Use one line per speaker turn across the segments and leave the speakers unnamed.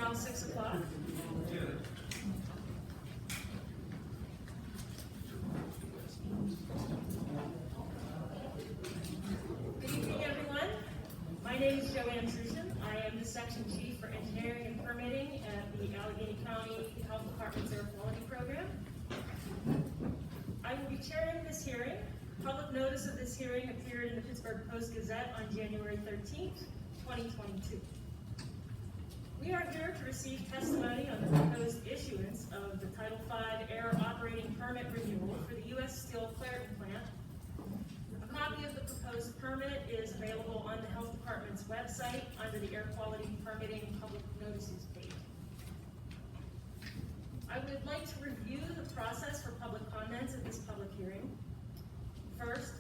now 6 o'clock. Good evening, everyone. My name is Joanne Trucian. I am the Section Chief for Engineering and Permitting at the Allegheny County Health Department's Air Quality Program. I will be chairing this hearing. Public notice of this hearing appeared in the Pittsburgh Post-Gazette on January 13th, 2022. We are here to receive testimony on the proposed issuance of the Title V Air Operating Permit Renewal for the U.S. Steel Clairton plant. A copy of the proposed permit is available on the Health Department's website under the Air Quality Permitting Public Notices page. I would like to review the process for public comments at this public hearing. First,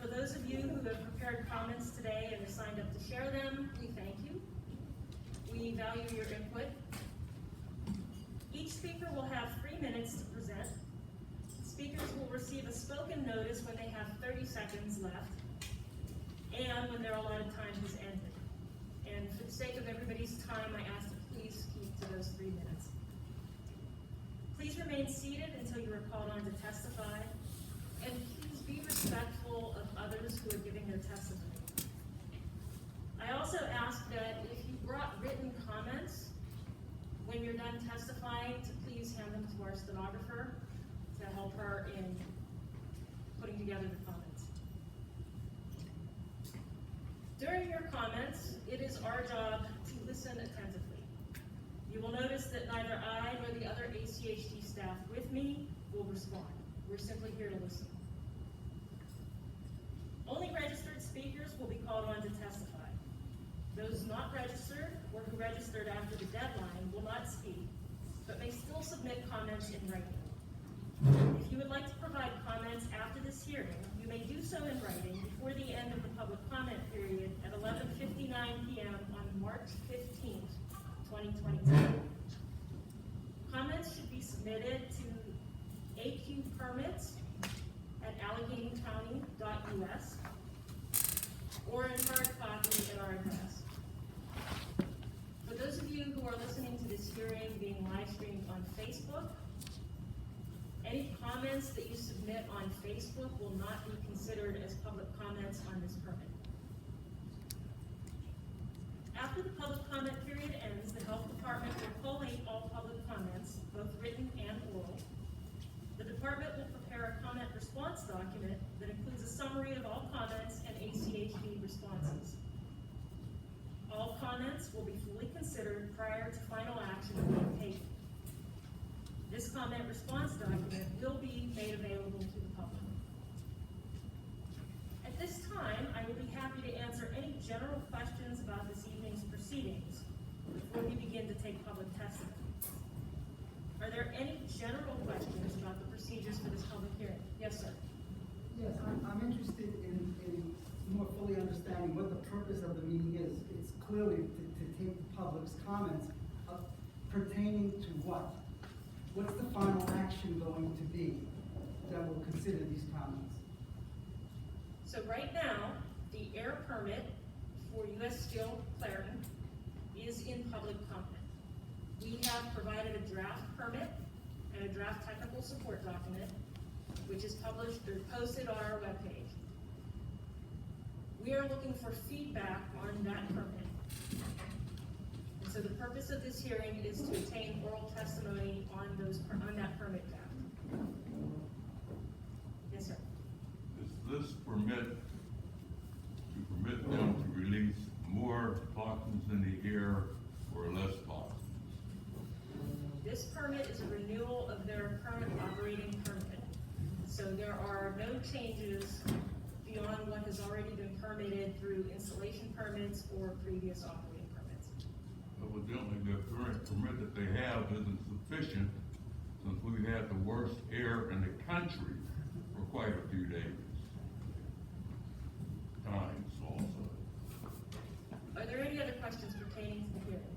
for those of you who have prepared comments today and are signed up to share them, we thank you. We value your input. Each speaker will have 3 minutes to present. Speakers will receive a spoken notice when they have 30 seconds left and when their allotted time has ended. And for the sake of everybody's time, I ask that please keep to those 3 minutes. Please remain seated until you are called on to testify, and please be respectful of others who are giving their testimony. I also ask that if you brought written comments when you're done testifying, to please hand them to our stenographer to help her in putting together the comments. During your comments, it is our job to listen attentively. You will notice that neither I nor the other ACHD staff with me will respond. We're simply here to listen. Only registered speakers will be called on to testify. Those not registered or who registered after the deadline will not speak, but may still submit comments in writing. If you would like to provide comments after this hearing, you may do so in writing before the end of the public comment period at 11:59 p.m. on March 15th, 2022. Comments should be submitted to aqpermits@alleghenycounty.us or in hard copy at our address. For those of you who are listening to this hearing being live streamed on Facebook, any comments that you submit on Facebook will not be considered as public comments on this permit. After the public comment period ends, the Health Department will collate all public comments, both written and oral. The department will prepare a comment response document that includes a summary of all comments and ACHD responses. All comments will be fully considered prior to final action being taken. This comment response document will be made available to the public. At this time, I will be happy to answer any general questions about this evening's proceedings before we begin to take public testimony. Are there any general questions about the procedures for this public hearing? Yes, sir.
Yes, I'm interested in more fully understanding what the purpose of the meeting is. It's clearly to take the public's comments pertaining to what? What's the final action going to be that will consider these comments?
So right now, the air permit for U.S. Steel Clairton is in public comment. We have provided a draft permit and a draft technical support document, which is published or posted on our webpage. We are looking for feedback on that permit. And so the purpose of this hearing is to obtain oral testimony on that permit draft. Yes, sir.
Is this permit to permit them to release more toxins in the air or less toxins?
This permit is a renewal of their current operating permit. So there are no changes beyond what has already been permitted through installation permits or previous operating permits.
Evidently, the current permit that they have isn't sufficient since we've had the worst air in the country for quite a few times also.
Are there any other questions pertaining to the hearing?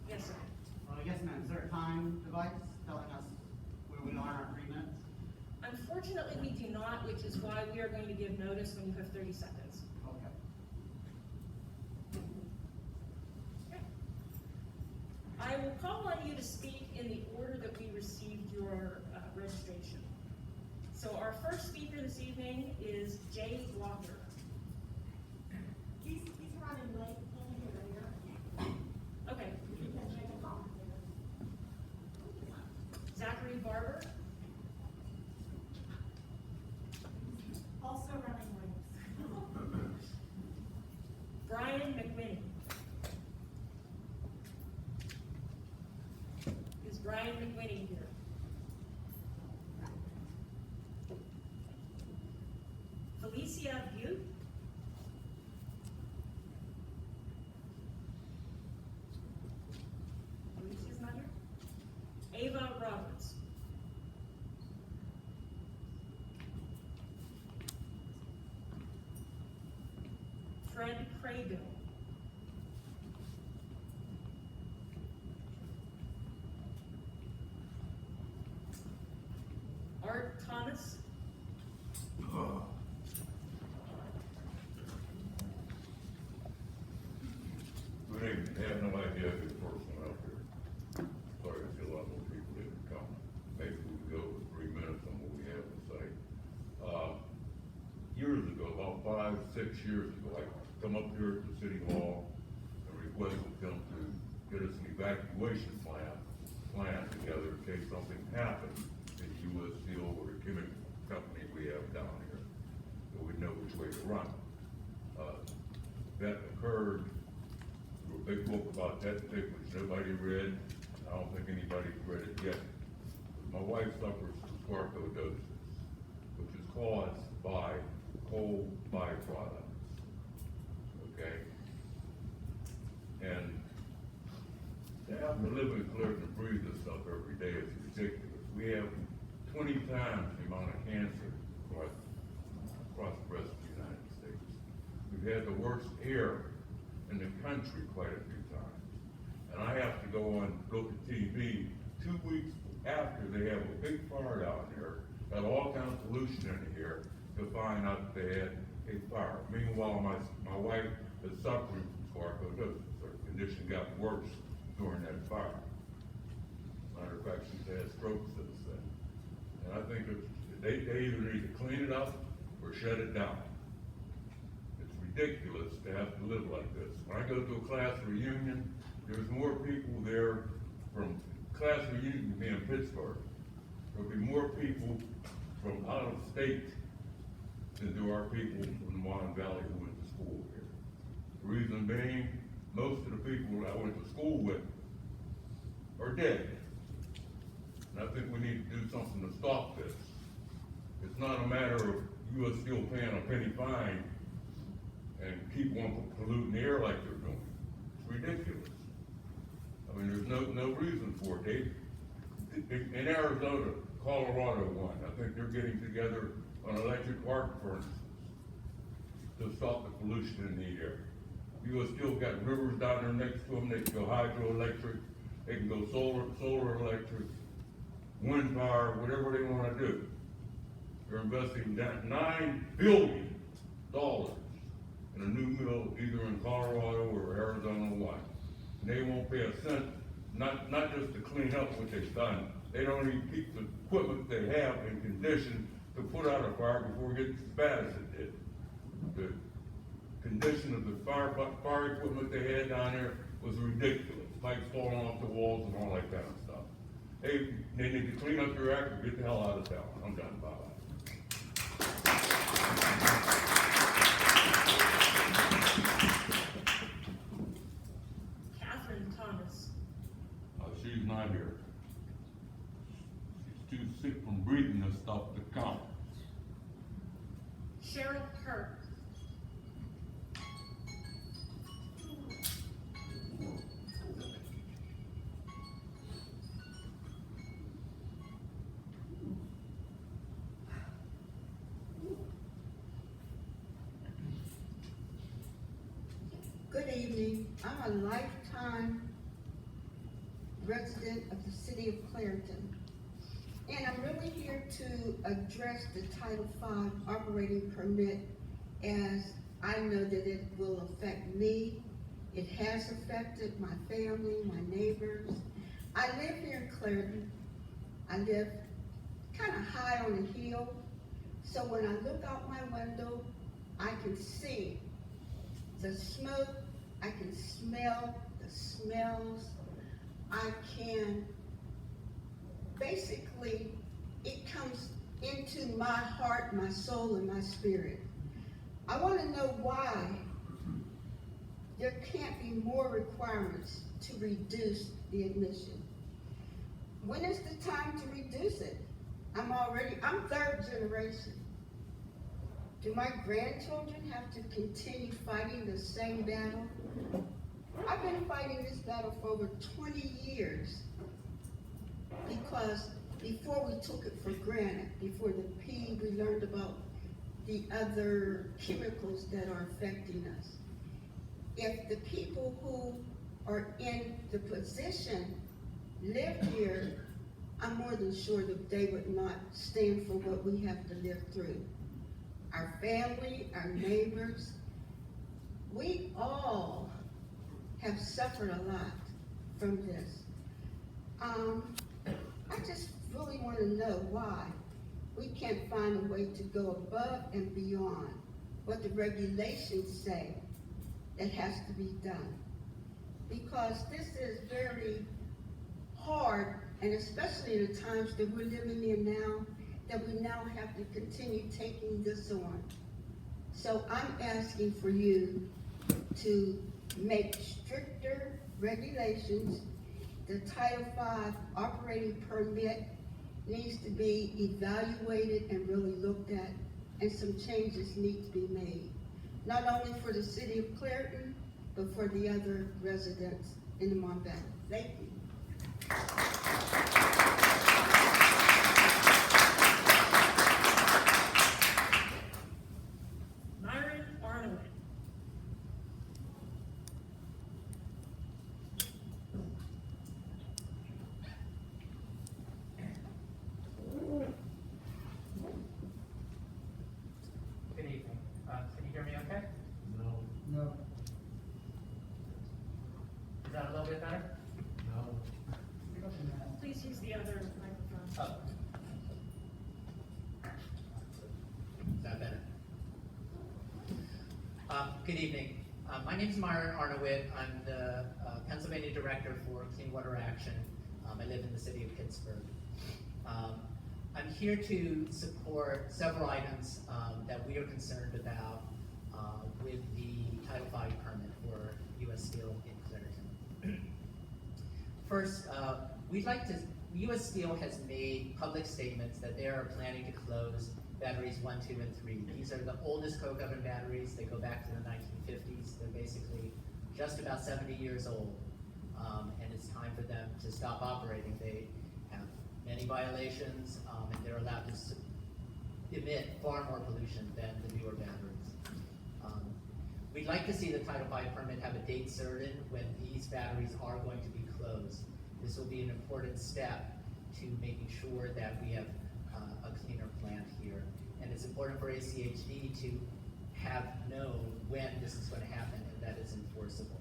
Yes, sir.
Yes, ma'am. Is there a time device telling us where we are in our 3 minutes?
Unfortunately, we do not, which is why we are going to give notice when you have 30 seconds.
Okay.
I I will call on you to speak in the order that we received your registration. So our first speaker this evening is Jay Walker.
He's running late, can't hear later.
Okay.
You can make a call.
Zachary Barber.
Also running late.
Brian McWhinney. Is Brian McWhinney here? Felicia Butte. Felicia's not here. Ava Roberts. Fred Craybill. Art Thomas.
Good evening. I have no idea if it's personal out there. Sorry, I see a lot more people didn't come. Maybe we could go with 3 minutes on what we have to say. Years ago, about 5, 6 years ago, I come up here at the city hall and requested them to get us an evacuation plan together in case something happened at US Steel or the chemical company we have down here, so we know which way to run. That occurred. There was a big book about that thing which nobody read. I don't think anybody's read it yet. My wife suffers from sarcoidosis, which is caused by coal byproducts. Okay? And to have to live in Clairton and breathe this stuff every day is ridiculous. We have 20 times the amount of cancer across the rest of the United States. We've had the worst air in the country quite a few times. And I have to go at TV 2 weeks after they have a big fire down there, got all kinds of pollution in the air, to find out that they had a fire. Meanwhile, my wife is suffering from sarcoidosis. Her condition got worse during that fire. Matter of fact, she's had strokes since then. And I think they either need to clean it up or shut it down. It's ridiculous to have to live like this. When I go to a class reunion, there's more people there from class reunion than in Pittsburgh. There'll be more people from out of state than there are people from the Mon Valley who went to school here. The reason being, most of the people that I went to school with are dead. And I think we need to do something to stop this. It's not a matter of US Steel paying a penny fine and keep on polluting the air like they're doing. It's ridiculous. I mean, there's no reason for it. In Arizona, Colorado one, I think they're getting together on electric arc furnaces to stop the pollution in the air. US Steel got rivers down there next to them. They can go hydroelectric, they can go solar electric, wind power, whatever they want to do. They're investing $9 billion in a new mill either in Colorado or Arizona one. And they won't pay a cent, not just to clean up what they've done. They don't even keep the equipment they have in condition to put out a fire before it gets as bad as it did. The condition of the fire equipment they had down there was ridiculous. Pipes falling off the walls and all that kind of stuff. They need to clean up their act and get the hell out of town. I'm done. Bye-bye.
Catherine Thomas.
She's not here. She's too sick from breathing this stuff to come.
Cheryl Kirk.
Good evening. I'm a lifetime resident of the city of Clairton. And I'm really here to address the Title V operating permit, as I know that it will affect me It has affected my family, my neighbors. I live here in Clairton. I live kind of high on a hill, so when I look out my window, I can see the smoke, I can smell the smells, I can, basically, it comes into my heart, my soul, and my spirit. I want to know why there can't be more requirements to reduce the admission. When is the time to reduce it? I'm third generation. Do my grandchildren have to continue fighting the same battle? I've been fighting this battle for over 20 years because before we took it for granted, before the P, we learned about the other chemicals that are affecting us. If the people who are in the position lived here, I'm more than sure that they would not stand for what we have to live through. Our family, our neighbors, we all have suffered a lot from this. I just really want to know why we can't find a way to go above and beyond what the regulations say that has to be done. Because this is very hard, and especially in the times that we're living in now, that we now have to continue taking this on. So I'm asking for you to make stricter regulations. The Title V operating permit needs to be evaluated and really looked at, and some changes need to be made. Not only for the city of Clairton, but for the other residents in the Mon Valley. Thank you.
Myron Arnold.
Good evening. Can you hear me okay?
No.
Is that a little bit better?
Please use the other microphone.
Oh. Is that better? Good evening. My name is Myron Arnowit. I'm the Pennsylvania Director for Clean Water Action. I live in the city of Pittsburgh. I'm here to support several items that we are concerned about with the Title V permit for U.S. Steel in Clairton. First, U.S. Steel has made public statements that they are planning to close batteries 1, 2, and 3. These are the oldest coke oven batteries. They go back to the 1950s. They're basically just about 70 years old, and it's time for them to stop operating. They have many violations, and they're allowed to emit far more pollution than the newer batteries. We'd like to see the Title V permit have a date certain when these batteries are going to be closed. This will be an important step to making sure that we have a cleaner plant here. And it's important for ACHD to have known when this is going to happen and that it's enforceable.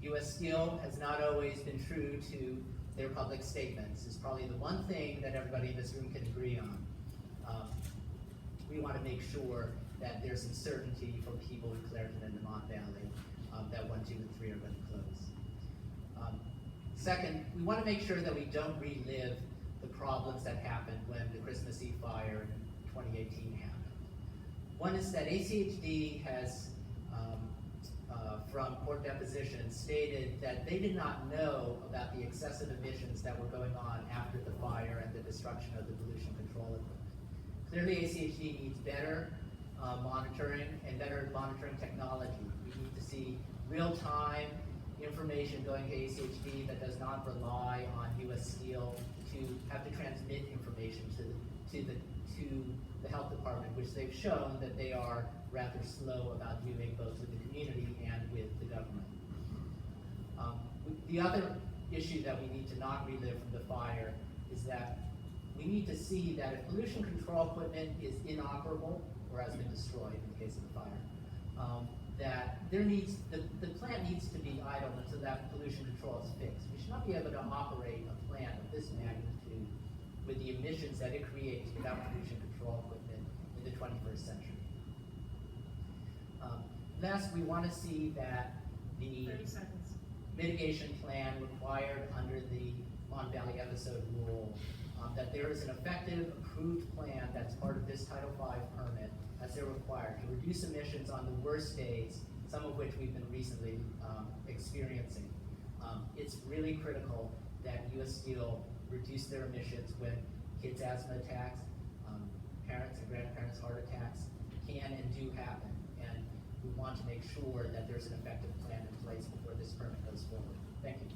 U.S. Steel has not always been true to their public statements. It's probably the one thing that everybody in this room can agree on. We want to make sure that there's some certainty for people in Clairton and the Mon Valley that 1, 2, and 3 are going to close. Second, we want to make sure that we don't relive the problems that happened when the Christmas Eve fire in 2018 happened. One is that ACHD has, from court deposition, stated that they did not know about the excessive emissions that were going on after the fire and the destruction of the pollution control equipment. Clearly, ACHD needs better monitoring and better monitoring technology. We need to see real-time information going to ACHD that does not rely on U.S. Steel to have to transmit information to the health department, which they've shown that they are rather slow about doing both with the community and with the government. The other issue that we need to not relive from the fire is that we need to see that if pollution control equipment is inoperable or has been destroyed in the case of the fire, that the plant needs to be idle until that pollution control is fixed. We should not be able to operate a plant of this magnitude with the emissions that it creates without pollution control equipment in the 21st century. Last, we want to see that the
30 seconds.
mitigation plan required under the Mon Valley episode rule, that there is an effective approved plan that's part of this Title V permit as they're required to reduce emissions on the worst days, some of which we've been recently experiencing. It's really critical that US Steel reduce their emissions when kids' asthma attacks, parents and grandparents' heart attacks can and do happen. And we want to make sure that there's an effective plan in place before this permit goes forward. Thank you.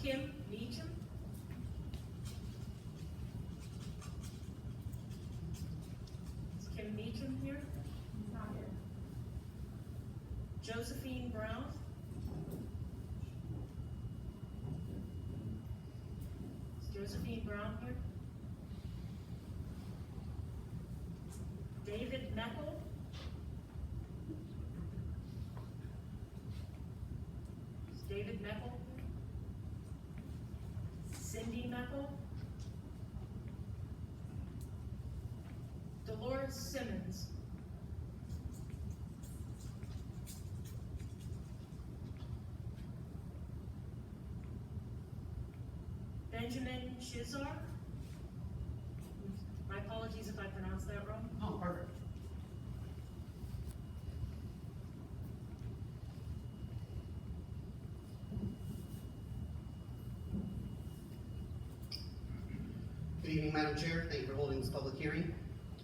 Kim Meacham. Is Kim Meacham here?
He's not here.
Josephine Brown. Is Josephine Brown here? David Meckel. Is David Meckel here? Cindy Meckel. Dolores Simmons. Benjamin Shizar. My apologies if I pronounced that wrong.
Oh, perfect.
Good evening, Madam Chair. Thank you for holding this public hearing.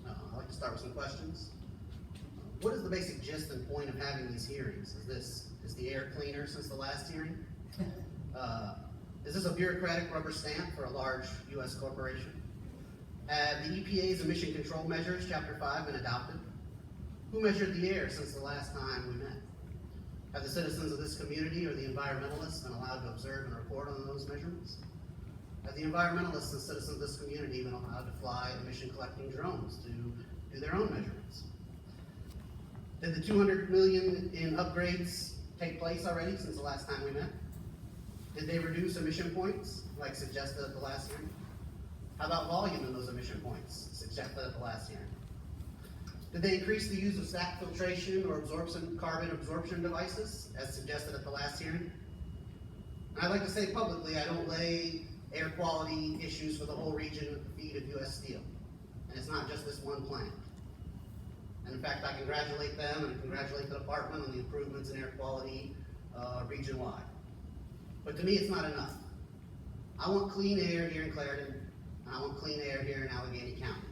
I'd like to start with some questions. What is the basic gist and point of having these hearings? Is the air cleaner since the last hearing? Is this a bureaucratic rubber stamp for a large U.S. corporation? Have the EPA's emission control measures, Chapter 5, been adopted? Who measured the air since the last time we met? Have the citizens of this community or the environmentalists been allowed to observe and report on those measurements? Have the environmentalists and citizens of this community been allowed to fly emission collecting drones to do their own measurements? Did the $200 million in upgrades take place already since the last time we met? Did they reduce emission points, like suggested at the last hearing? How about volume in those emission points, suggested at the last hearing? Did they increase the use of stack filtration or carbon absorption devices, as suggested at the last hearing? And I'd like to say publicly, I don't lay air quality issues for the whole region at the feet of US Steel. And it's not just this one plant. And in fact, I congratulate them and congratulate the department on the improvements in air quality region-wide. But to me, it's not enough. I want clean air here in Clairton, and I want clean air here in Allegheny County.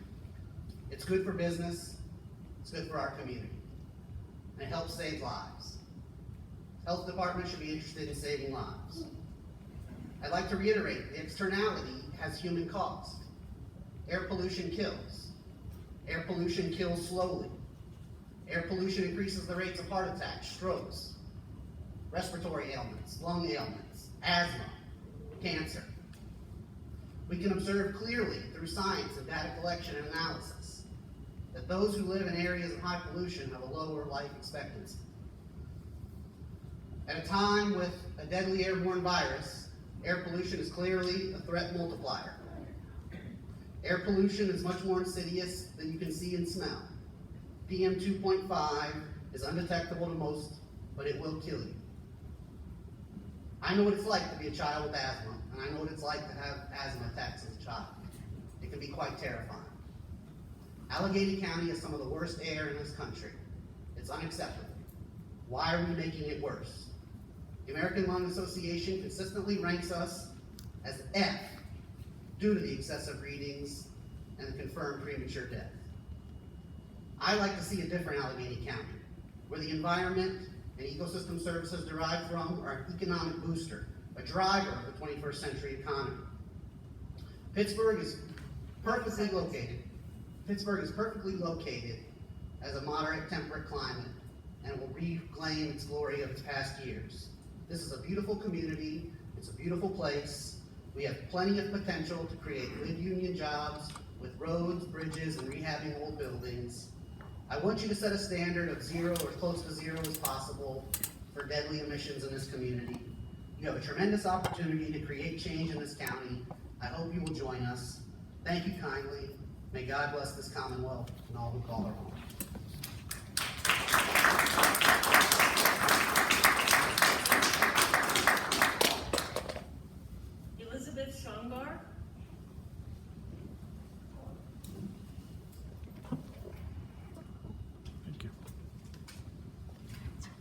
It's good for business, it's good for our community, and it helps save lives. Health department should be interested in saving lives. I'd like to reiterate, the externality has human cost. Air pollution kills. Air pollution kills slowly. Air pollution increases the rates of heart attacks, strokes, respiratory ailments, lung ailments, asthma, cancer. We can observe clearly through science and data collection and analysis that those who live in areas of high pollution have a lower life expectancy. At a time with a deadly airborne virus, air pollution is clearly a threat multiplier. Air pollution is much more insidious than you can see and smell. PM 2.5 is undetectable to most, but it will kill you. I know what it's like to be a child with asthma, and I know what it's like to have asthma attacks as a child. It can be quite terrifying. Allegheny County has some of the worst air in this country. It's unacceptable. Why are we making it worse? The American Lung Association consistently ranks us as F due to the excessive readings and the confirmed premature death. I like to see a different Allegheny County, where the environment and ecosystem services derived from are an economic booster, a driver of the 21st century economy. Pittsburgh is perfectly located. Pittsburgh is perfectly located as a moderate temperate climate and will reclaim its glory of its past years. This is a beautiful community, it's a beautiful place, We have plenty of potential to create good union jobs with roads, bridges, and rehabbing old buildings. I want you to set a standard of zero or close to zero as possible for deadly emissions in this community. You have a tremendous opportunity to create change in this county. I hope you will join us. Thank you kindly. May God bless this Commonwealth and all who call her home.
Elizabeth Shongar.
Thank you.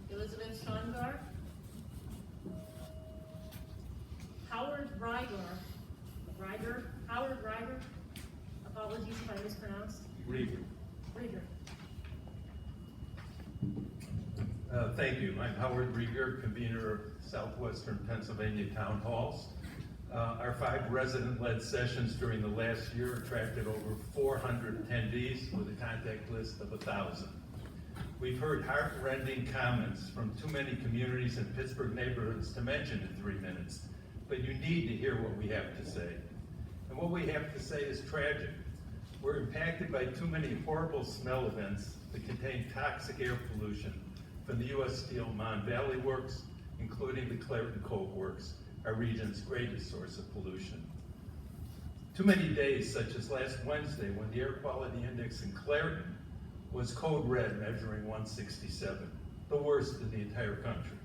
Elizabeth Shongar. Howard Howard Ryder. Apologies if I mispronounced.
Rieger.
Rieger.
Thank you. I'm Howard Rieger, convener of Southwestern Pennsylvania Town Halls. Our 5 resident-led sessions during the last year attracted over 400 attendees with a contact list of 1,000. We've heard heart-rending comments from too many communities and Pittsburgh neighborhoods to mention in 3 minutes, but you need to hear what we have to say. And what we have to say is tragic. We're impacted by too many horrible smell events that contain toxic air pollution from the U.S. Steel Mon Valley Works, including the Clairton Coke Works, our region's greatest source of pollution. Too many days, such as last Wednesday, when the air quality index in Clairton was code red, measuring 167, the worst in the entire country.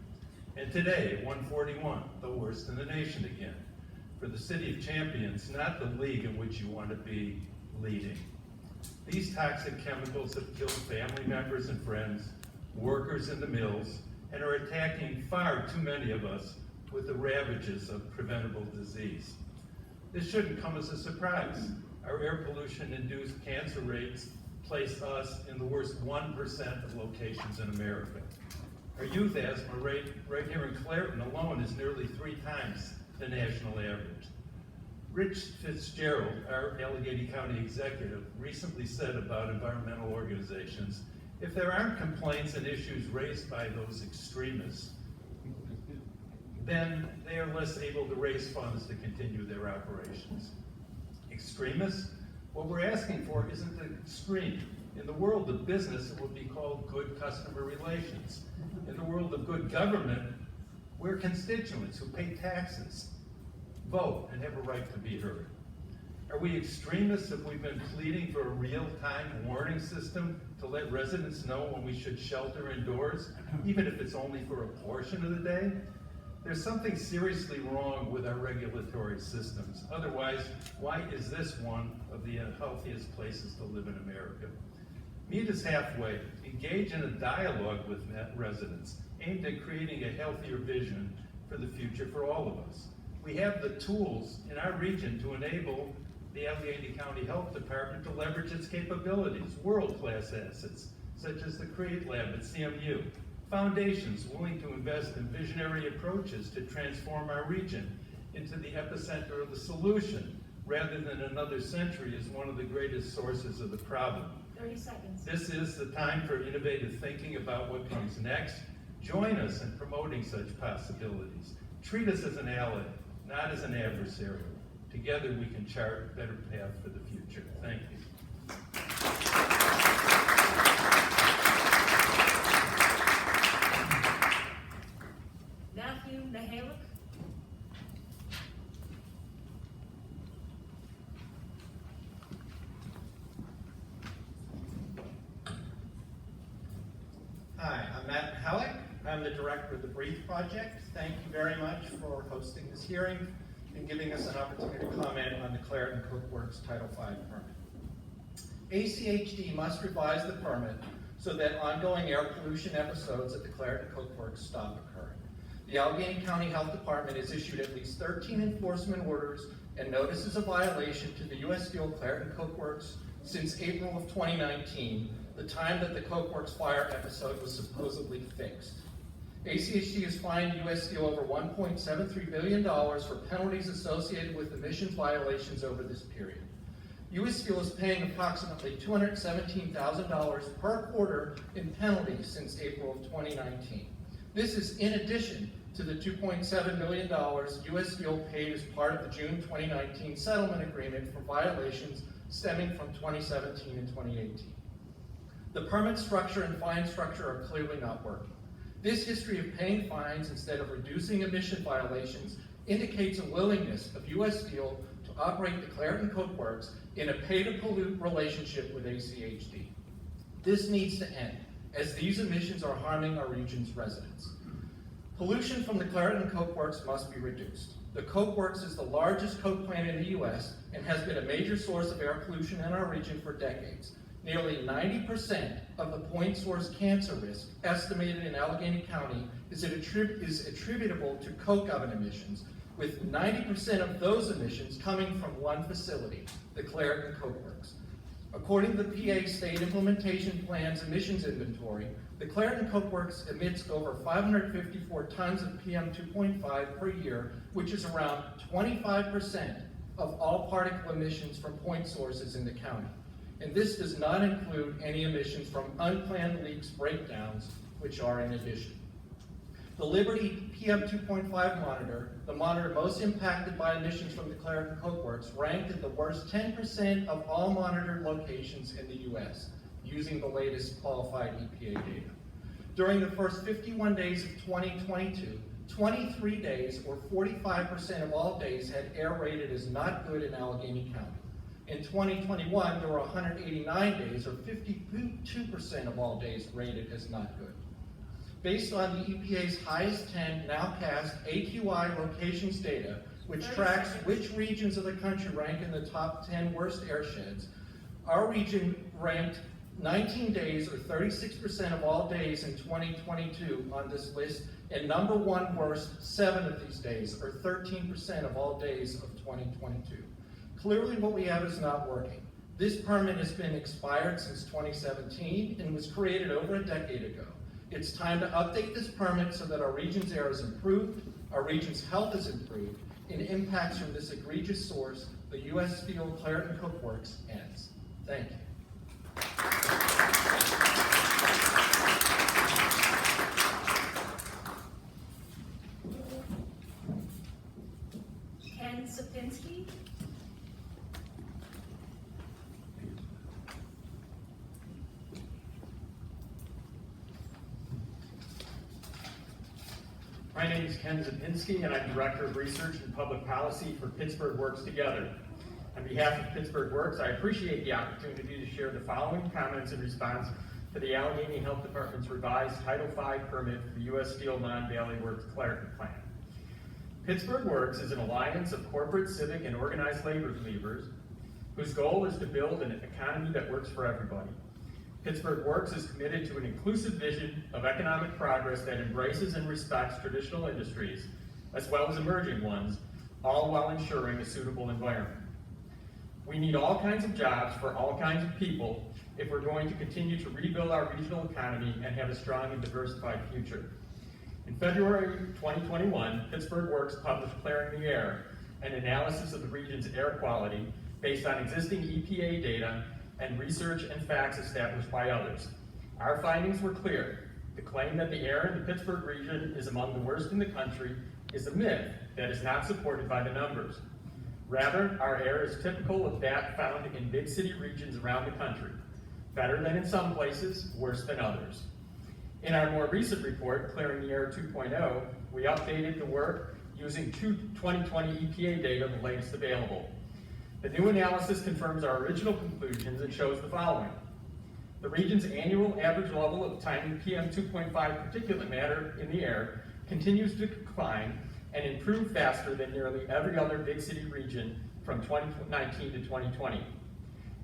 And today, 141, the worst in the nation again. For the City of Champions, not the league in which you want to be leading. These toxic chemicals have killed family members and friends, workers in the mills, and are attacking far too many of us with the ravages of preventable disease. This shouldn't come as a surprise. Our air pollution-induced cancer rates place us in the worst 1% of locations in America. Our youth asthma rate right here in Clairton alone is nearly 3 times the national average. Rich Fitzgerald, our Allegheny County executive, recently said about environmental organizations, if there aren't complaints and issues raised by those extremists, then they are less able to raise funds to continue their operations. Extremists? What we're asking for isn't extreme. In the world of business, it would be called good customer relations. In the world of good government, we're constituents who pay taxes, vote, and have a right to be heard. Are we extremists if we've been pleading for a real-time warning system to let residents know when we should shelter indoors, even if it's only for a portion of the day? There's something seriously wrong with our regulatory systems. Otherwise, why is this one of the healthiest places to live in America? Meet us halfway. Engage in a dialogue with residents aimed at creating a healthier vision for the future for all of us. We have the tools in our region to enable the Allegheny County Health Department to leverage its capabilities, world-class assets, such as the CREATE Lab at CMU, foundations willing to invest in visionary approaches to transform our region into the epicenter of the solution, rather than another century as one of the greatest sources of the problem.
30 seconds.
This is the time for innovative thinking about what comes next. Join us in promoting such possibilities. Treat us as an ally, not as an adversary. Together we can chart a better path for the future. Thank you.
Matthew Nahalik.
Hi, I'm Matt Halleck. I'm the director of the Breathe Project. Thank you very much for hosting this hearing and giving us an opportunity to comment on the Clairton Coke Works Title V permit. ACHD must revise the permit so that ongoing air pollution episodes at the Clairton Coke Works stop occurring. The Allegheny County Health Department has issued at least 13 enforcement orders and notices of violation to the U.S. Steel Clairton Coke Works since April of 2019, the time that the Coke Works fire episode was supposedly fixed. ACHD has fined U.S. Steel over $1.73 billion for penalties associated with emissions violations over this period. U.S. Steel is paying approximately $217,000 per quarter in penalties since April of 2019. This is in addition to the $2.7 million U.S. Steel paid as part of the June 2019 settlement agreement for violations stemming from 2017 and 2018. The permit structure and fine structure are clearly not working. This history of paying fines instead of reducing emission violations indicates a willingness of U.S. Steel to operate the Clairton Coke Works in a pay-to-pollute relationship with ACHD. This needs to end, as these emissions are harming our region's residents. Pollution from the Clairton Coke Works must be reduced. The Coke Works is the largest coke plant in the U.S. and has been a major source of air pollution in our region for decades. Nearly 90% of the point source cancer risk estimated in Allegheny County is attributable to coke oven emissions, with 90% of those emissions coming from one facility, the Clairton Coke Works. According to the PA State Implementation Plan's emissions inventory, the Clairton Coke Works emits over 554 tons of PM 2.5 per year, which is around 25% of all particle emissions from point sources in the county. And this does not include any emissions from unplanned leaks breakdowns, which are in addition. The Liberty PM 2.5 monitor, the monitor most impacted by emissions from the Clairton Coke Works, ranked in the worst 10% of all monitored locations in the U.S., using the latest qualified EPA data. During the first 51 days of 2022, 23 days, or 45% of all days, had air rated as not good in Allegheny County. In 2021, there were 189 days, or 52% of all days, rated as not good. Based on the EPA's highest 10 now passed AQI locations data, which tracks which regions of the country rank in the top 10 worst air sheds, our region ranked 19 days, or 36% of all days in 2022 on this list, and number one worst 7 of these days, or 13% of all days of 2022. Clearly what we have is not working. This permit has been expired since 2017 and was created over a decade ago. It's time to update this permit so that our region's air is improved, our region's health is improved, and impacts from this egregious source, the U.S. Steel Clairton Coke Works, ends. Thank you.
Ken Sapinski.
My name is Ken Zapinski, and I'm Director of Research and Public Policy for Pittsburgh Works Together. On behalf of Pittsburgh Works, I appreciate the opportunity to share the following comments in response to the Allegheny Health Department's revised Title V permit for the U.S. Steel Non-Valley Works Clairton plant. Pittsburgh Works is an alliance of corporate, civic, and organized labor leaders whose goal is to build an economy that works for everybody. Pittsburgh Works is committed to an inclusive vision of economic progress that embraces and respects traditional industries, as well as emerging ones, all while ensuring a suitable environment. We need all kinds of jobs for all kinds of people if we're going to continue to rebuild our regional economy and have a strong and diversified future. In February 2021, Pittsburgh Works published Clearing the Air, an analysis of the region's air quality based on existing EPA data and research and facts established by others. Our findings were clear. The claim that the air in the Pittsburgh region is among the worst in the country is a myth that is not supported by the numbers. Rather, our air is typical of that found in big city regions around the country. Better than in some places, worse than others. In our more recent report, Clearing the Air 2.0, we updated the work using 2020 EPA data, the latest available. The new analysis confirms our original conclusions and shows the following. The region's annual average level of tiny PM 2.5 particulate matter in the air continues to decline and improve faster than nearly every other big city region from 2019 to 2020.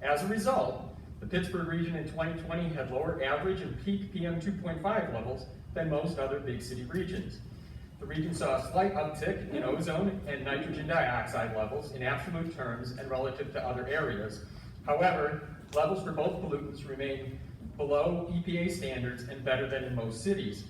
As a result, the Pittsburgh region in 2020 had lower average and peak PM 2.5 levels than most other big city regions. The region saw a slight uptick in ozone and nitrogen dioxide levels in absolute terms and relative to other areas. However, levels for both pollutants remain below EPA standards and better than in most cities.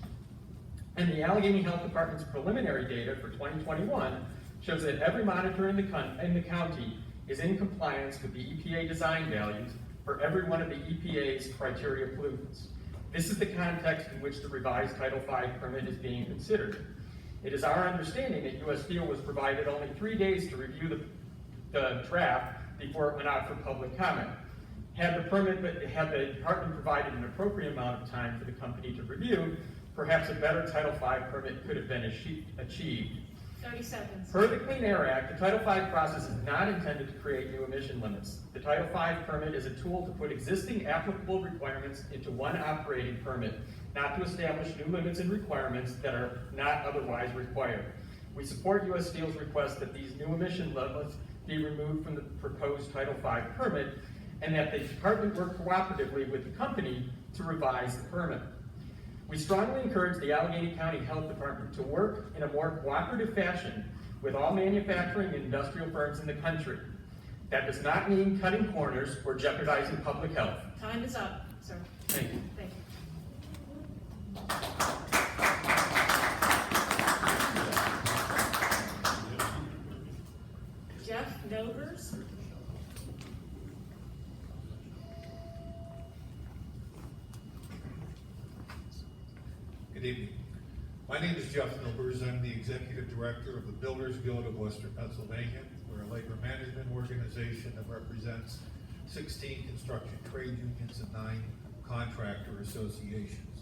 And the Allegheny Health Department's preliminary data for 2021 shows that every monitor in the county is in compliance with the EPA design values for every one of the EPA's criteria pollutants. This is the context in which the revised Title V permit is being considered. It is our understanding that U.S. Steel was provided only 3 days to review the draft before it went out for public comment. Had the department provided an appropriate amount of time for the company to review, perhaps a better Title V permit could have been achieved.
30 seconds.
Per the Clean Air Act, the Title V process is not intended to create new emission limits. The Title V permit is a tool to put existing applicable requirements into one operating permit, not to establish new limits and requirements that are not otherwise required. We support U.S. Steel's request that these new emission limits be removed from the proposed Title V permit, and that the department work cooperatively with the company to revise the permit. We strongly encourage the Allegheny County Health Department to work in a more cooperative fashion with all manufacturing and industrial firms in the country. That does not mean cutting corners or jeopardizing public health.
Time is up, sir.
Thank you.
Thank you. Jeff Novers.
Good evening. My name is Jeff Nilbers. I'm the Executive Director of the Builders Guild of Western Pennsylvania. We're a labor management organization that represents 16 construction trade unions and 9 contractor associations.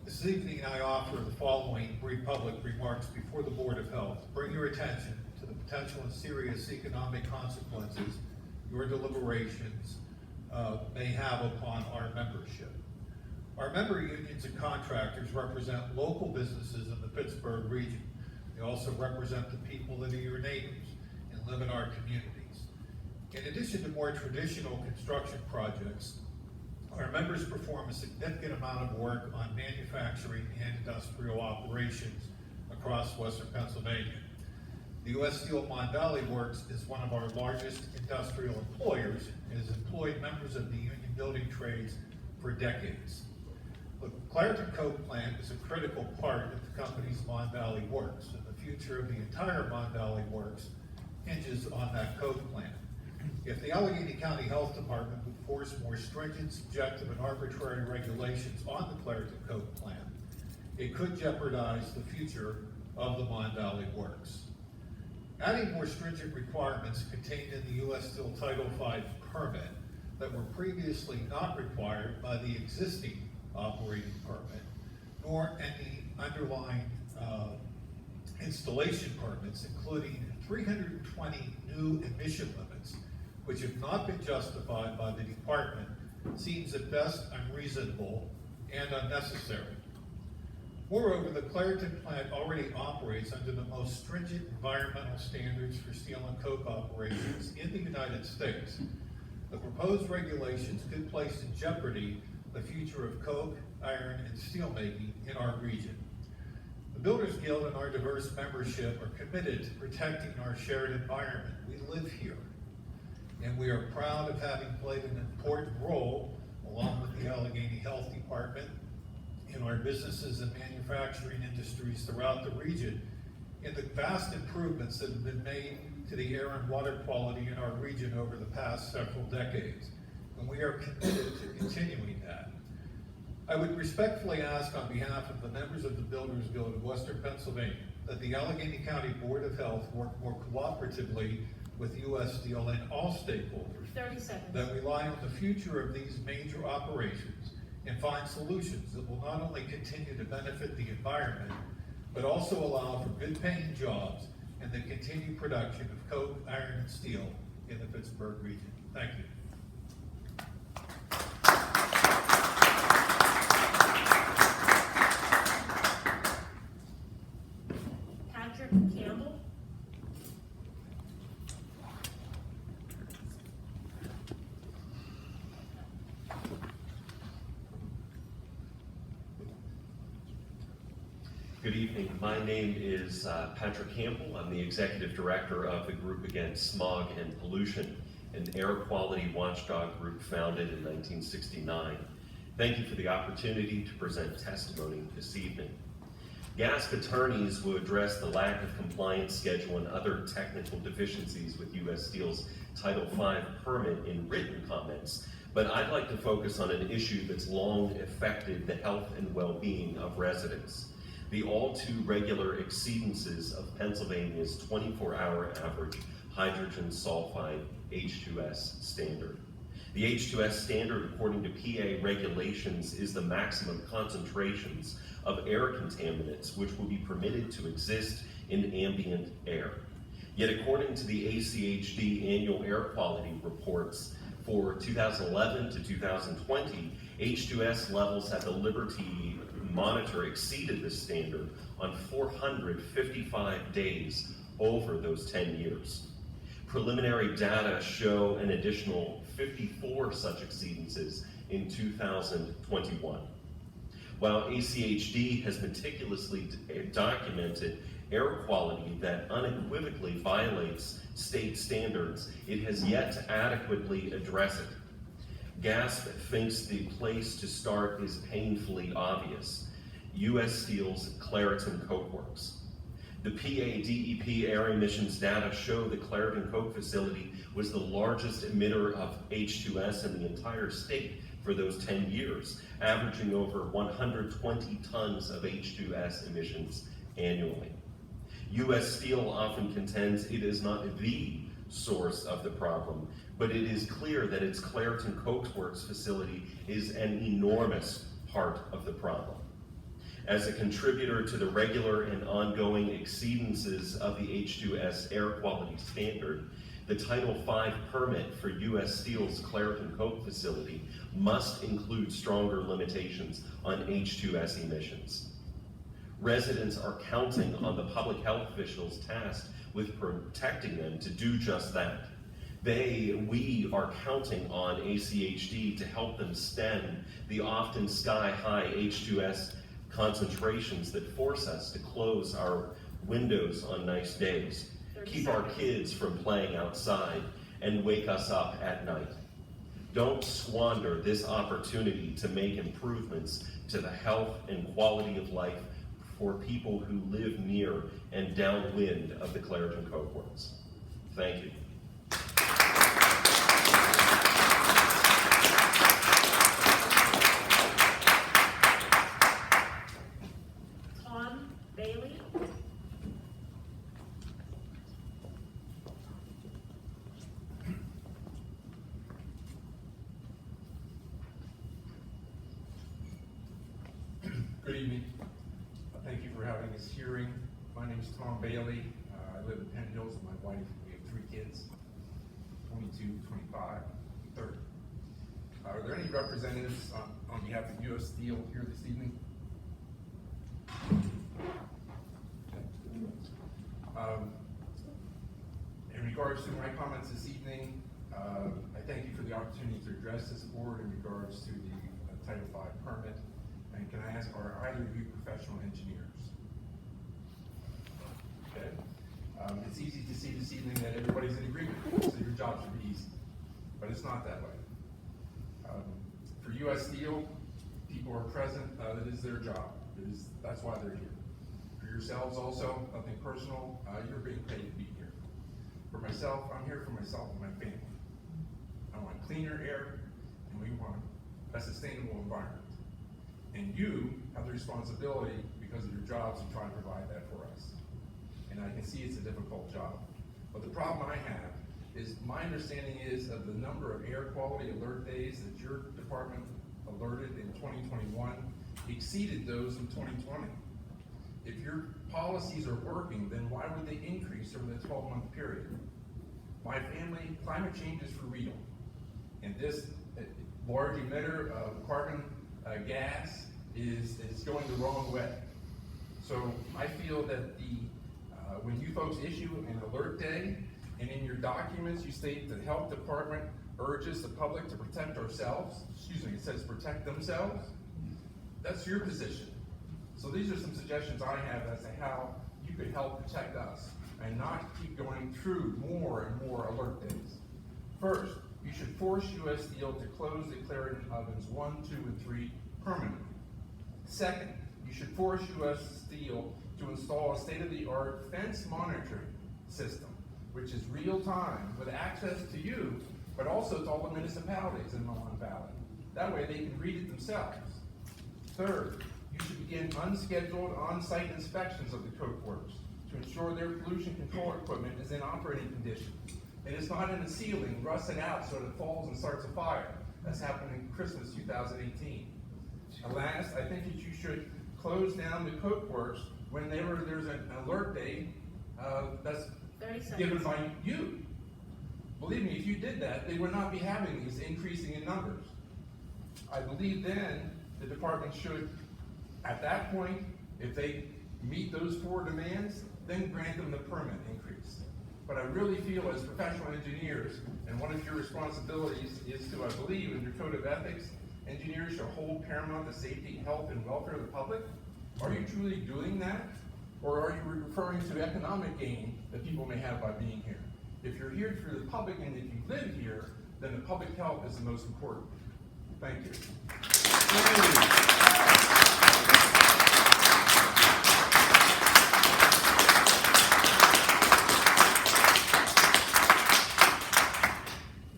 This evening I offer the following brief public remarks before the Board of Health. Bring your attention to the potential and serious economic consequences your deliberations may have upon our membership. Our member unions and contractors represent local businesses in the Pittsburgh region. They also represent the people that are your neighbors and live in our communities. In addition to more traditional construction projects, our members perform a significant amount of work on manufacturing and industrial operations across Western Pennsylvania. The U.S. Steel Mon Valley Works is one of our largest industrial employers and has employed members of the union building trades for decades. The Clairton Coke plant is a critical part of the company's Mon Valley Works, and the future of the entire Mon Valley Works hinges on that coke plant. If the Allegheny County Health Department would force more stringent, subjective, and arbitrary regulations on the Clairton Coke plant, it could jeopardize the future of the Mon Valley Works. Adding more stringent requirements contained in the U.S. Steel Title V permit that were previously not required by the existing operating permit, nor any underlying installation permits, including 320 new emission limits, which have not been justified by the department, seems at best unreasonable and unnecessary. Moreover, the Clairton plant already operates under the most stringent environmental standards for steel and coke operations in the United States. The proposed regulations could place in jeopardy the future of coke, iron, and steel making in our region. The Builders Guild and our diverse membership are committed to protecting our shared environment. We live here, and we are proud of having played an important role, along with the Allegheny Health Department, in our businesses and manufacturing industries throughout the region, in the vast improvements that have been made to the air and water quality in our region over the past several decades. And we are committed to continuing that. I would respectfully ask on behalf of the members of the Builders Guild of Western Pennsylvania that the Allegheny County Board of Health work more cooperatively with U.S. Steel and all stakeholders
30 seconds.
that rely on the future of these major operations and find solutions that will not only continue to benefit the environment, but also allow for good paying jobs and the continued production of coke, iron, and steel in the Pittsburgh region. Thank you.
Patrick Campbell.
Good evening. My name is Patrick Campbell. I'm the Executive Director of the Group Against Smog and Pollution, an air quality watchdog group founded in 1969. Thank you for the opportunity to present testimony this evening. GASC attorneys will address the lack of compliance schedule and other technical deficiencies with U.S. Steel's Title V permit in written comments, but I'd like to focus on an issue that's long affected the health and well-being of residents. the all too regular exceedances of Pennsylvania's 24-hour average hydrogen sulfide H2S standard. The H2S standard, according to PA regulations, is the maximum concentrations of air contaminants which will be permitted to exist in ambient air. Yet according to the ACHD annual air quality reports for 2011 to 2020, H2S levels at the Liberty Monitor exceeded this standard on 455 days over those 10 years. Preliminary data show an additional 54 such exceedances in 2021. While ACHD has meticulously documented air quality that unequivocally violates state standards, it has yet to adequately address it. GASP thinks the place to start is painfully obvious: U.S. Steel's Clairton Coke Works. The PA/DEP air emissions data show the Clairton Coke facility was the largest emitter of H2S in the entire state for those 10 years, averaging over 120 tons of H2S emissions annually. U.S. Steel often contends it is not the source of the problem, but it is clear that its Clairton Coke Works facility is an enormous part of the problem. As a contributor to the regular and ongoing exceedances of the H2S air quality standard, the Title V permit for U.S. Steel's Clairton Coke facility must include stronger limitations on H2S emissions. Residents are counting on the public health officials tasked with protecting them to do just that. We are counting on ACHD to help them stem the often sky-high H2S concentrations that force us to close our windows on nice days, keep our kids from playing outside, and wake us up at night. Don't squander this opportunity to make improvements to the health and quality of life for people who live near and downwind of the Clairton Coke Works. Thank you.
Tom Bailey.
Good evening. Thank you for having this hearing. My name is Tom Bailey. I live in Penn Hills with my wife. We have 3 kids, 22, 25, 30. Are there any representatives on behalf of U.S. Steel here this evening? In regards to my comments this evening, I thank you for the opportunity to address this board in regards to the Title V permit. And can I ask, are either of you professional engineers? Okay. It's easy to see this evening that everybody's in agreement, so your job should be easy. But it's not that way. For U.S. Steel, people are present, that is their job. That's why they're here. For yourselves also, nothing personal, you're being paid to be here. For myself, I'm here for myself and my family. I want cleaner air, and we want a sustainable environment. And you have the responsibility, because of your jobs, to try and provide that for us. And I can see it's a difficult job. But the problem I have is, my understanding is of the number of air quality alert days that your department alerted in 2021 exceeded those in 2020. If your policies are working, then why would they increase over the 12-month period? My family, climate change is for real. And this large emitter of carbon gas is going the wrong way. So I feel that when you folks issue an alert day, and in your documents you state the health department urges the public to protect ourselves, it says protect themselves, that's your position. So these are some suggestions I have as to how you could help protect us and not keep going through more and more alert days. First, you should force U.S. Steel to close the Clairton ovens 1, 2, and 3 permanently. Second, you should force U.S. Steel to install a state-of-the-art fence monitoring system, which is real-time with access to you, but also to all the municipalities in Mullen Valley. That way they can read it themselves. Third, you should begin unscheduled on-site inspections of the coke works to ensure their pollution control equipment is in operating condition. It is not in the ceiling, rusted out so that it falls and starts a fire. That's happened in Christmas 2018. And last, I think that you should close down the coke works whenever there's an alert day that's
30 seconds.
given by you. Believe me, if you did that, they would not be having these increasing in numbers. I believe then the department should, at that point, if they meet those 4 demands, then grant them the permit increase. But I really feel as professional engineers, and one of your responsibilities is to, I believe, in your code of ethics, engineers shall hold paramount the safety, health, and welfare of the public. Are you truly doing that? Or are you referring to economic gain that people may have by being here? If you're here for the public and if you live here, then the public health is the most important. Thank you.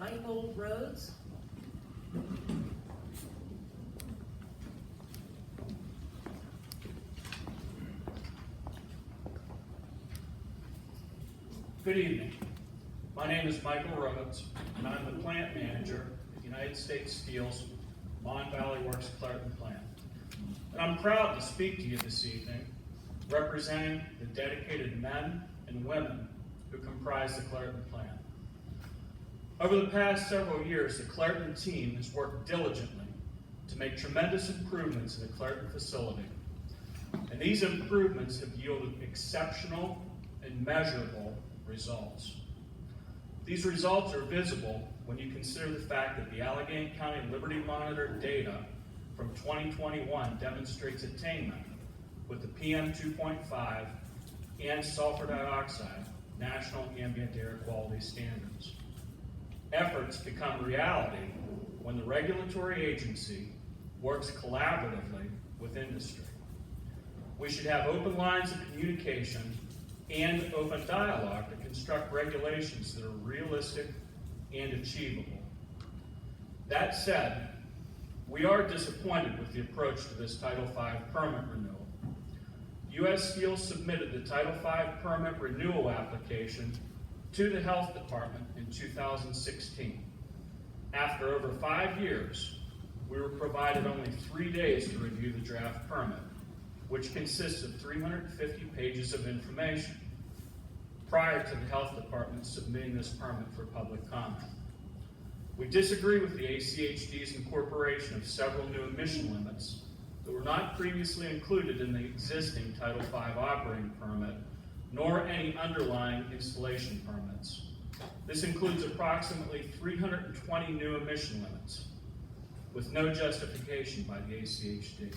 Michael Rhodes.
Good evening. My name is Michael Rhodes, and I'm the plant manager at United States Steel's Mon Valley Works Clairton plant. And I'm proud to speak to you this evening, representing the dedicated men and women who comprise the Clairton plant. Over the past several years, the Clairton team has worked diligently to make tremendous improvements in the Clairton facility. And these improvements have yielded exceptional and measurable results. These results are visible when you consider the fact that the Allegheny County Liberty Monitor data from 2021 demonstrates attainment with the PM 2.5 and sulfur dioxide national ambient air quality standards. Efforts become reality when the regulatory agency works collaboratively with industry. We should have open lines of communication and open dialogue to construct regulations that are realistic and achievable. That said, we are disappointed with the approach to this Title V permit renewal. U.S. Steel submitted the Title V permit renewal application to the Health Department in 2016. After over 5 years, we were provided only 3 days to review the draft permit, which consists of 350 pages of information, prior to the Health Department submitting this permit for public comment. We disagree with the ACHD's incorporation of several new emission limits that were not previously included in the existing Title V operating permit, nor any underlying installation permits. This includes approximately 320 new emission limits, with no justification by the ACHD.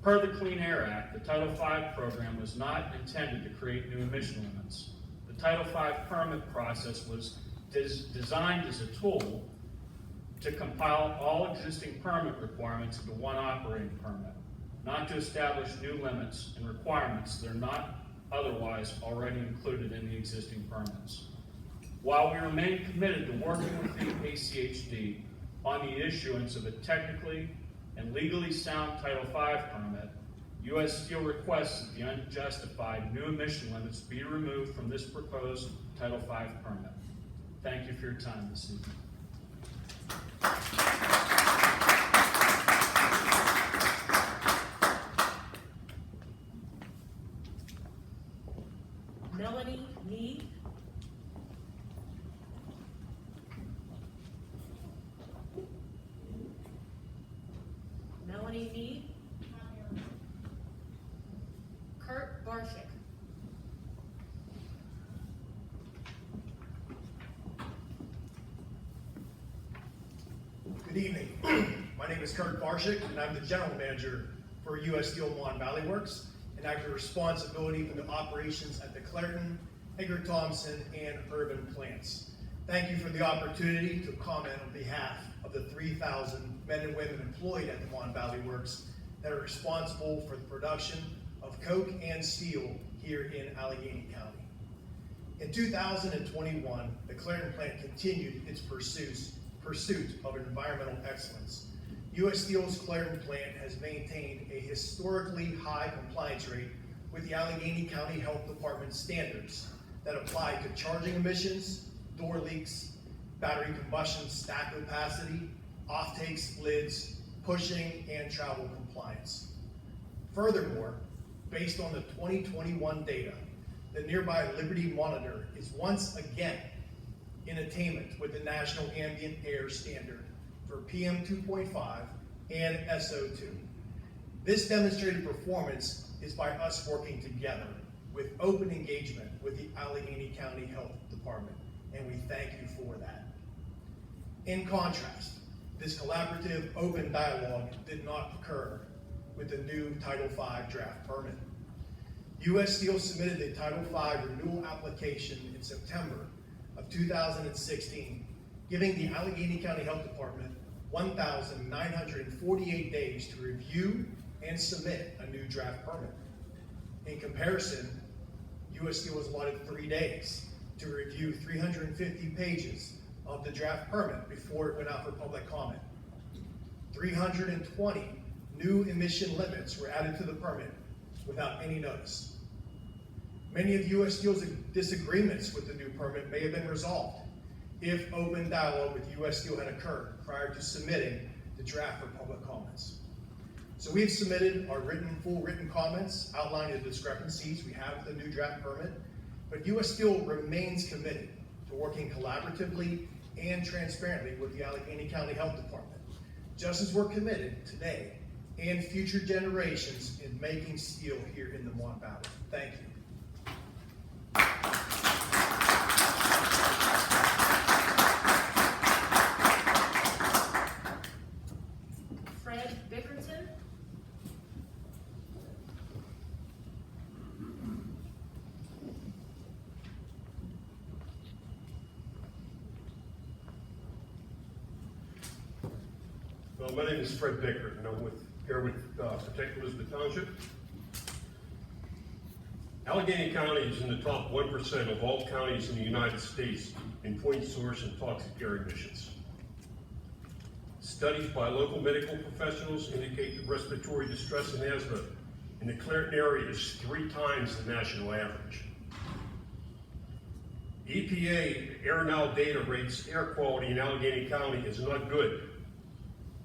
Per the Clean Air Act, the Title V program was not intended to create new emission limits. The Title V permit process was designed as a tool to compile all existing permit requirements into one operating permit, not to establish new limits and requirements that are not otherwise already included in the existing permits. While we remain committed to working with the ACHD on the issuance of a technically and legally sound Title V permit, U.S. Steel requests that the unjustified new emission limits be removed from this proposed Title V permit. Thank you for your time this evening.
Melanie Mead. Melanie Mead. Kurt Barshik.
Good evening. My name is Kurt Barshik, and I'm the General Manager for U.S. Steel Mon Valley Works, and I have the responsibility for the operations at the Clairton, Edgar Thompson, and Urban plants. Thank you for the opportunity to comment on behalf of the 3,000 men and women employed at the Mon Valley Works that are responsible for the production of coke and steel here in Allegheny County. In 2021, the Clairton plant continued its pursuit of environmental excellence. U.S. Steel's Clairton plant has maintained a historically high compliance rate with the Allegheny County Health Department standards that apply to charging emissions, door leaks, battery combustion stack opacity, off-takes, lids, pushing, and travel compliance. Furthermore, based on the 2021 data, the nearby Liberty Monitor is once again in attainment with the National Ambient Air Standard for PM 2.5 and SO2. This demonstrated performance is by us working together with open engagement with the Allegheny County Health Department, and we thank you for that. In contrast, this collaborative open dialogue did not occur with the new Title V draft permit. U.S. Steel submitted the Title V renewal application in September of 2016, giving the Allegheny County Health Department 1,948 days to review and submit a new draft permit. In comparison, U.S. Steel was allotted 3 days to review 350 pages of the draft permit before it went out for public comment. 320 new emission limits were added to the permit without any notice. Many of U.S. Steel's disagreements with the new permit may have been resolved if open dialogue with U.S. Steel had occurred prior to submitting the draft for public comments. So we've submitted our full written comments outlining the discrepancies we have with the new draft permit, but U.S. Steel remains committed to working collaboratively and transparently with the Allegheny County Health Department, just as we're committed today and future generations in making steel here in the Mon Valley. Thank you.
Fred Bickerton.
Well, my name is Fred Bickert, and I'm here with Protect Elizabeth Township. Allegheny County is in the top 1% of all counties in the United States in point source and toxic air emissions. Studies by local medical professionals indicate that respiratory distress and asthma in the Clairton area is 3 times the national average. EPA Air Now data rates air quality in Allegheny County is not good.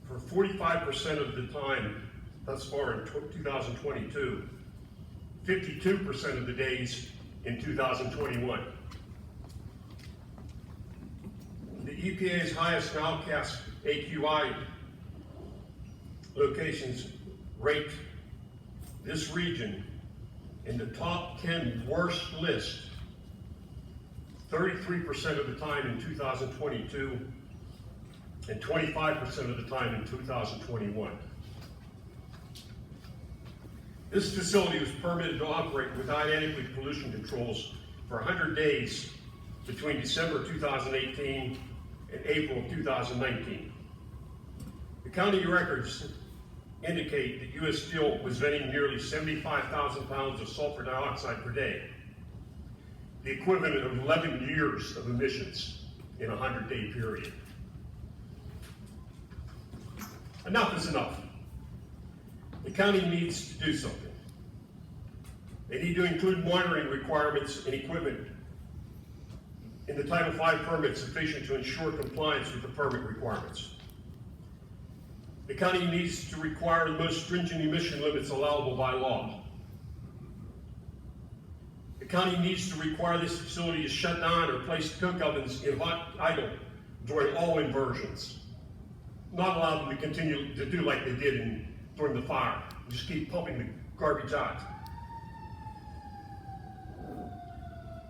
For 45% of the time thus far in 2022, 52% of the days in 2021. The EPA's highest and outcast AQI locations rate this region in the top 10 worst list 33% of the time in 2022 and 25% of the time in 2021. This facility was permitted to operate without adequate pollution controls for 100 days between December 2018 and April of 2019. The county records indicate that U.S. Steel was venting nearly 75,000 pounds of sulfur dioxide per day, the equivalent of 11 years of emissions in a 100-day period. Enough is enough. The county needs to do something. They need to include monitoring requirements and equipment in the Title V permit sufficient to ensure compliance with the permit requirements. The county needs to require the most stringent emission limits allowable by law. The county needs to require this facility to shut down or place cook ovens in hot idle during all inversions. Not allow them to continue to do like they did during the fire. Just keep pumping the garbage out.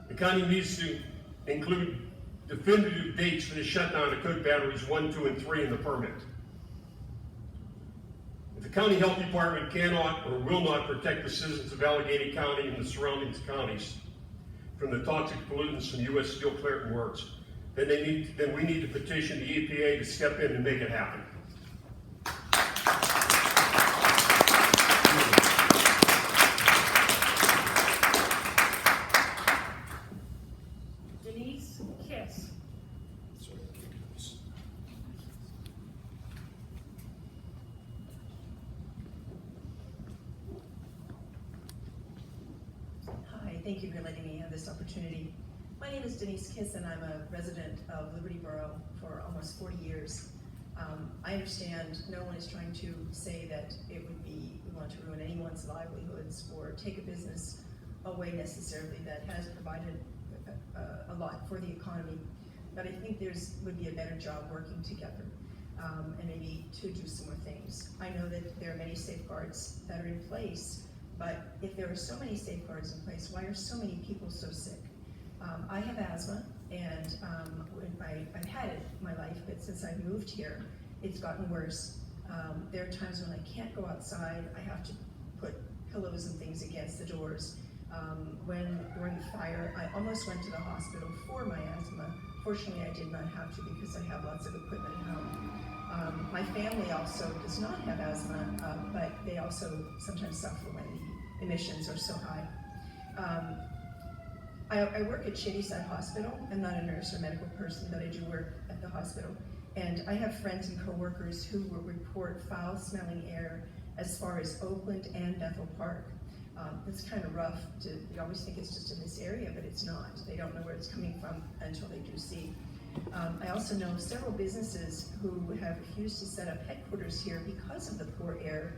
The county needs to include definitive dates for the shutdown of coke batteries 1, 2, and 3 in the permit. If the county health department cannot or will not protect the citizens of Allegheny County and the surrounding counties from the toxic pollutants from U.S. Steel Clairton Works, then we need to petition the EPA to step in and make it happen.
Denise Kiss.
thank you for letting me have this opportunity. My name is Denise Kiss, and I'm a resident of Liberty Borough for almost 40 years. I understand no one is trying to say that we want to ruin anyone's livelihoods or take a business away necessarily that has provided a lot for the economy. But I think would be a better job working together and maybe to do some more things. I know that there are many safeguards that are in place, but if there are so many safeguards in place, why are so many people so sick? I have asthma, and I've had it my life, but since I moved here, it's gotten worse. There are times when I can't go outside. I have to put pillows and things against the doors. During the fire, I almost went to the hospital for my asthma. Fortunately, I did not have to because I have lots of equipment at home. My family also does not have asthma, but they also sometimes suffer when the emissions are so high. I work at Shadyside Hospital. I'm not a nurse or medical person, but I do work at the hospital. And I have friends and coworkers who will report foul-smelling air as far as Oakland and Bethel Park. It's kind of rough. You always think it's just in this area, but it's not. They don't know where it's coming from until they do see. I also know several businesses who have refused to set up headquarters here because of the poor air.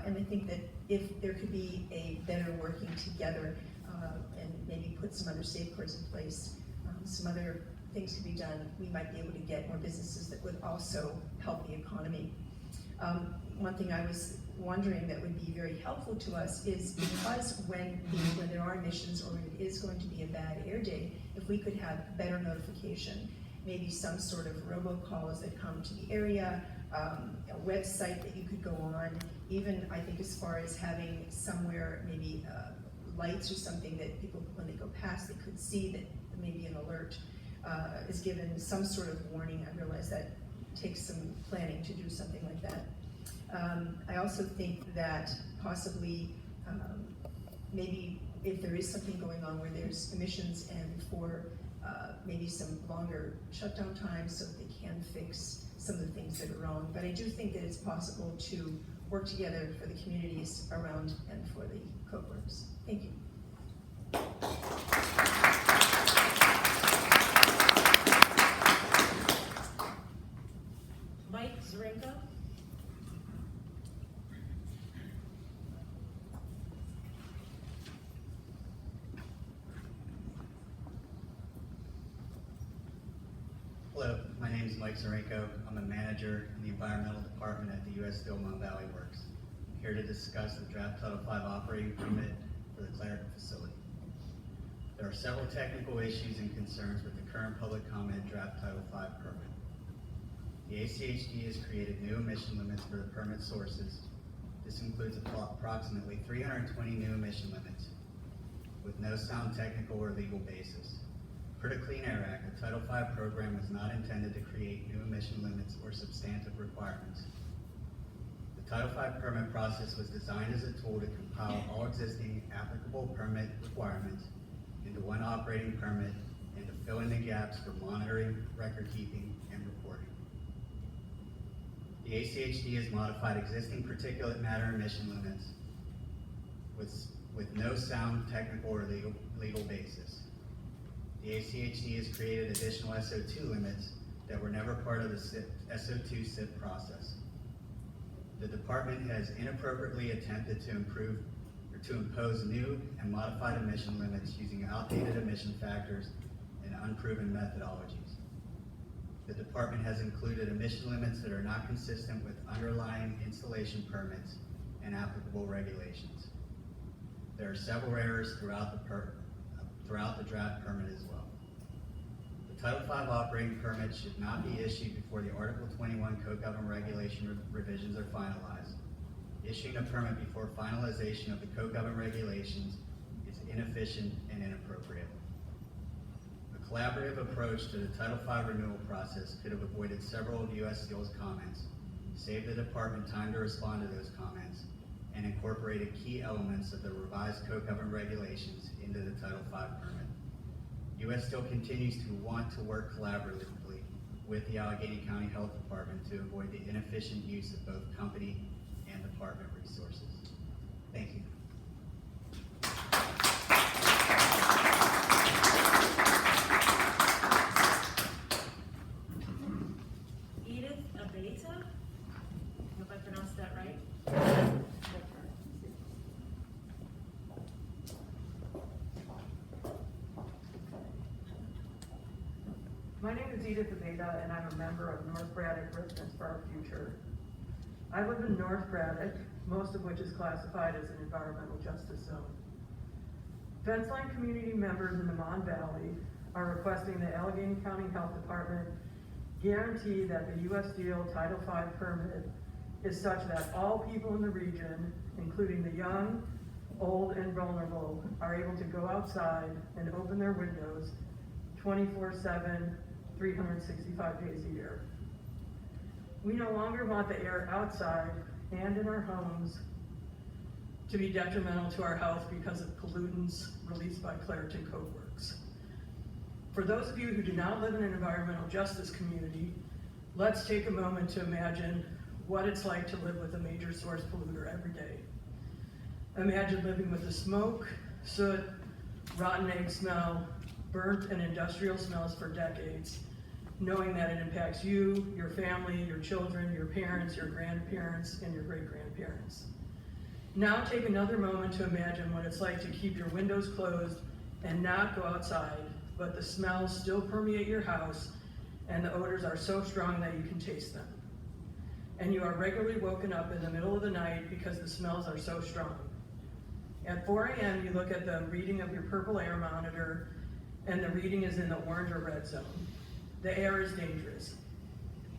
And I think that if there could be a better working together and maybe put some other safeguards in place, some other things could be done, we might be able to get more businesses that would also help the economy. One thing I was wondering that would be very helpful to us is because when there are emissions or when it is going to be a bad air day, if we could have better notification, maybe some sort of robocalls that come to the area, a website that you could go on, even I think as far as having somewhere maybe lights or something that people, when they go past, they could see that maybe an alert is given, some sort of warning. I realize that takes some planning to do something like that. I also think that possibly maybe if there is something going on where there's emissions and for maybe some longer shutdown times so that they can fix some of the things that are wrong. But I do think that it's possible to work together for the communities around and for the Coke Works. Thank you.
Mike Zarenko.
Hello, my name is Mike Zarenko. I'm a manager in the environmental department at the U.S. Steel Mon Valley Works. I'm here to discuss the draft Title V operating permit for the Clairton facility. There are several technical issues and concerns with the current public comment draft Title V permit. The ACHD has created new emission limits for the permit sources. This includes approximately 320 new emission limits with no sound technical or legal basis. Per the Clean Air Act, the Title V program was not intended to create new emission limits or substantive requirements. The Title V permit process was designed as a tool to compile all existing applicable permit requirements into one operating permit and to fill in the gaps for monitoring, record keeping, and reporting. The ACHD has modified existing particulate matter emission limits with no sound technical or legal basis. The ACHD has created additional SO2 limits that were never part of the SO2 SIP process. The department has inappropriately attempted to impose new and modified emission limits using outdated emission factors and unproven methodologies. The department has included emission limits that are not consistent with underlying installation permits and applicable regulations. There are several errors throughout the draft permit as well. The Title V operating permit should not be issued before the Article 21 Code Government Regulation revisions are finalized. Issuing a permit before finalization of the Code Government Regulations is inefficient and inappropriate. A collaborative approach to the Title V renewal process could have avoided several of U.S. Steel's comments, saved the department time to respond to those comments, and incorporated key elements of the revised Code Government Regulations into the Title V permit. U.S. Steel continues to want to work collaboratively with the Allegheny County Health Department to avoid the inefficient use of both company and department resources. Thank you.
Edith Aveda, and I'm a member of North Braddock Residents for Our Future. I live in North Braddock, most of which is classified as an environmental justice zone. Fence line community members in the Mon Valley are requesting the Allegheny County Health Department guarantee that the U.S. Steel Title V permit is such that all people in the region, including the young, old, and vulnerable, are able to go outside and open their windows 24/7, 365 days a year. We no longer want the air outside and in our homes to be detrimental to our health because of pollutants released by Clairton Coke Works. For those of you who do not live in an environmental justice community, let's take a moment to imagine what it's like to live with a major source polluter every day. Imagine living with the smoke, soot, rotten egg smell, burnt and industrial smells for decades, knowing that it impacts you, your family, your children, your parents, your grandparents, and your great-grandparents. Now take another moment to imagine what it's like to keep your windows closed and not go outside, but the smells still permeate your house and the odors are so strong that you can taste them. And you are regularly woken up in the middle of the night because the smells are so strong. At 4 a.m. you look at the reading of your purple air monitor and the reading is in the orange or red zone. The air is dangerous.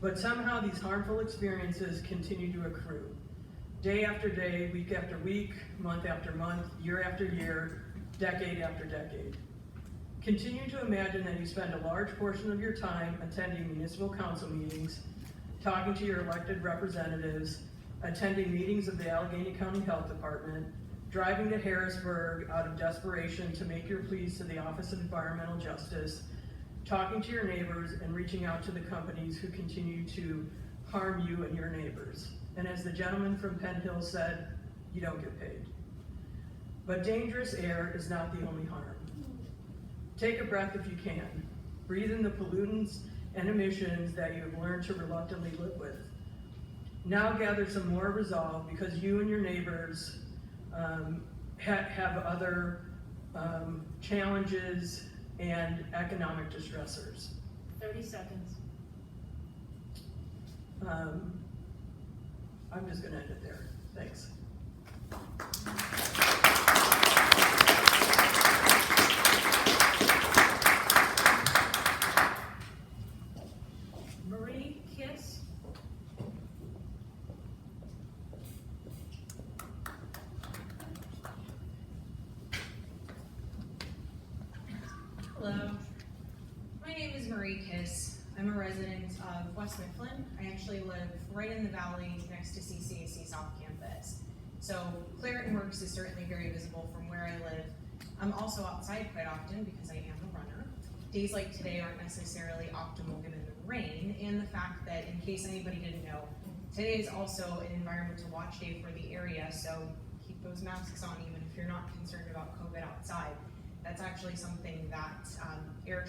But somehow these harmful experiences continue to accrue. Day after day, week after week, month after month, year after year, decade after decade. Continue to imagine that you spend a large portion of your time attending municipal council meetings, talking to your elected representatives, attending meetings of the Allegheny County Health Department, driving to Harrisburg out of desperation to make your pleas to the Office of Environmental Justice, talking to your neighbors, and reaching out to the companies who continue to harm you and your neighbors. And as the gentleman from Penn Hill said, you don't get paid. But dangerous air is not the only harm. Take a breath if you can. Breathe in the pollutants and emissions that you have learned to reluctantly live with. Now gather some more resolve because you and your neighbors have other challenges and economic distressors.
30 seconds.
I'm just gonna end it there. Thanks.
Marie Kiss.
Hello, my name is Marie Kiss. I'm a resident of West Mifflin. I actually live right in the valley next to CCAC South Campus. So Clairton Works is certainly very visible from where I live. I'm also outside quite often because I am a runner. Days like today aren't necessarily optimal given the rain and the fact that, in case anybody didn't know, today is also an environmental watch day for the area, so keep those masks on even if you're not concerned about COVID outside. That's actually something that air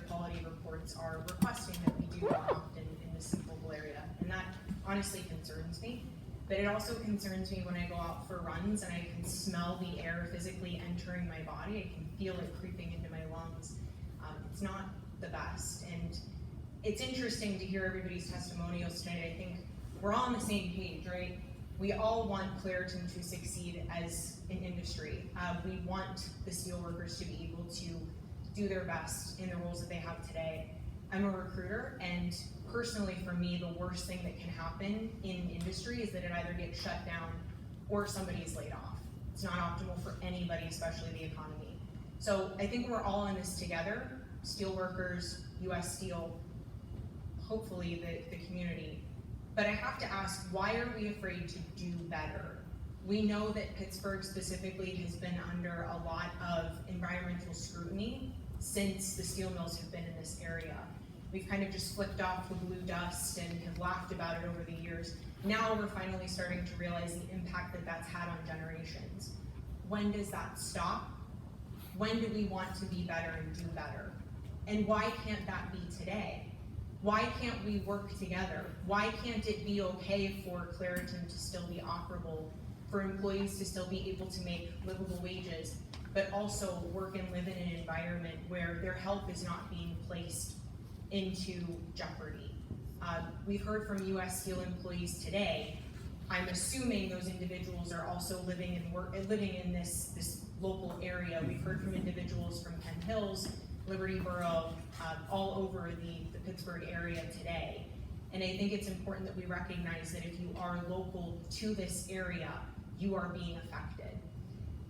quality reports are requesting that we do more often in this simple area. And that honestly concerns me. But it also concerns me when I go out for runs and I can smell the air physically entering my body. I can feel it creeping into my lungs. It's not the best. And it's interesting to hear everybody's testimonials tonight. I think we're all on the same page, right? We all want Clairton to succeed as an industry. We want the steelworkers to be able to do their best in the roles that they have today. I'm a recruiter, and personally for me, the worst thing that can happen in industry is that it either gets shut down or somebody is laid off. It's not optimal for anybody, especially the economy. So I think we're all in this together, steelworkers, US Steel, hopefully the community. But I have to ask, why are we afraid to do better? We know that Pittsburgh specifically has been under a lot of environmental scrutiny since the steel mills have been in this area. We've kind of just flicked off the blue dust and have laughed about it over the years. Now we're finally starting to realize the impact that that's had on generations. When does that stop? When do we want to be better and do better? And why can't that be today? Why can't we work together? Why can't it be okay for Clairton to still be operable, for employees to still be able to make livable wages, but also work and live in an environment where their health is not being placed into jeopardy. We've heard from US Steel employees today. I'm assuming those individuals are also living in this local area. We've heard from individuals from Penn Hills, Liberty Borough, all over the Pittsburgh area today. And I think it's important that we recognize that if you are local to this area, you are being affected.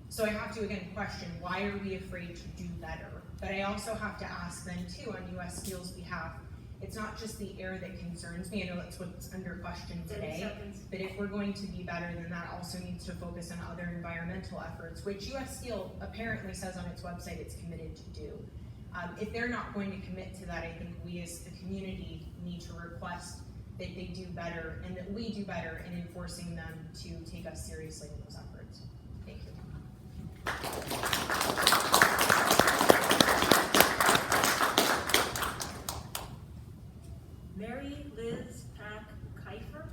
So I have to again question, why are we afraid to do better? But I also have to ask then too, on US Steel's behalf, it's not just the air that concerns me. I know that's what's under question today, but if we're going to be better, then that also needs to focus on other environmental efforts, which US Steel apparently says on its website it's committed to do. If they're not going to commit to that, I think we as the community need to request that they do better and that we do better in enforcing them to take us seriously in those efforts. Thank you.
Mary Liz Pack Kiefer.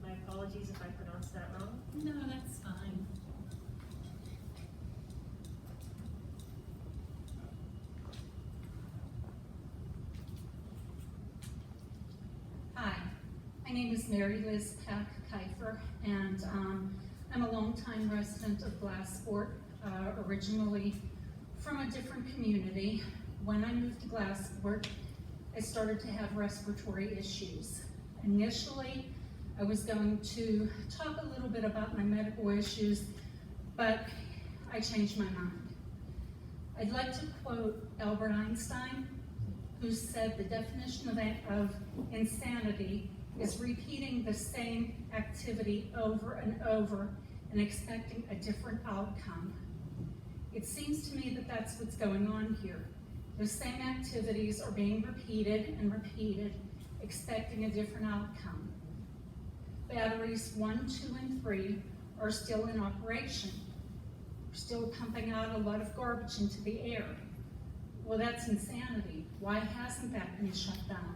My apologies if I pronounced that wrong.
No, that's fine. Hi, my name is Mary Liz Pack Kiefer, and I'm a longtime resident of Glassport, originally from a different community. When I moved to Glassport, I started to have respiratory issues. Initially, I was going to talk a little bit about my medical issues, but I changed my mind. I'd like to quote Albert Einstein, who said the definition of insanity is repeating the same activity over and over and expecting a different outcome. It seems to me that that's what's going on here. The same activities are being repeated and repeated, expecting a different outcome. Batteries 1, 2, and 3 are still in operation. We're still pumping out a lot of garbage into the air. Well, that's insanity. Why hasn't that been shut down?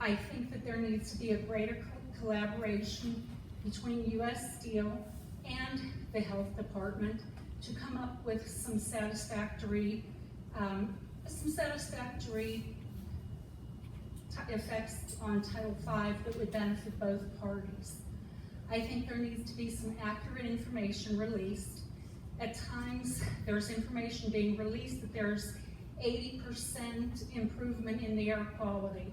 I think that there needs to be a greater collaboration between US Steel and the health department to come up with some satisfactory effects on Title V that would benefit both parties. I think there needs to be some accurate information released. At times, there's information being released that there's 80% improvement in the air quality.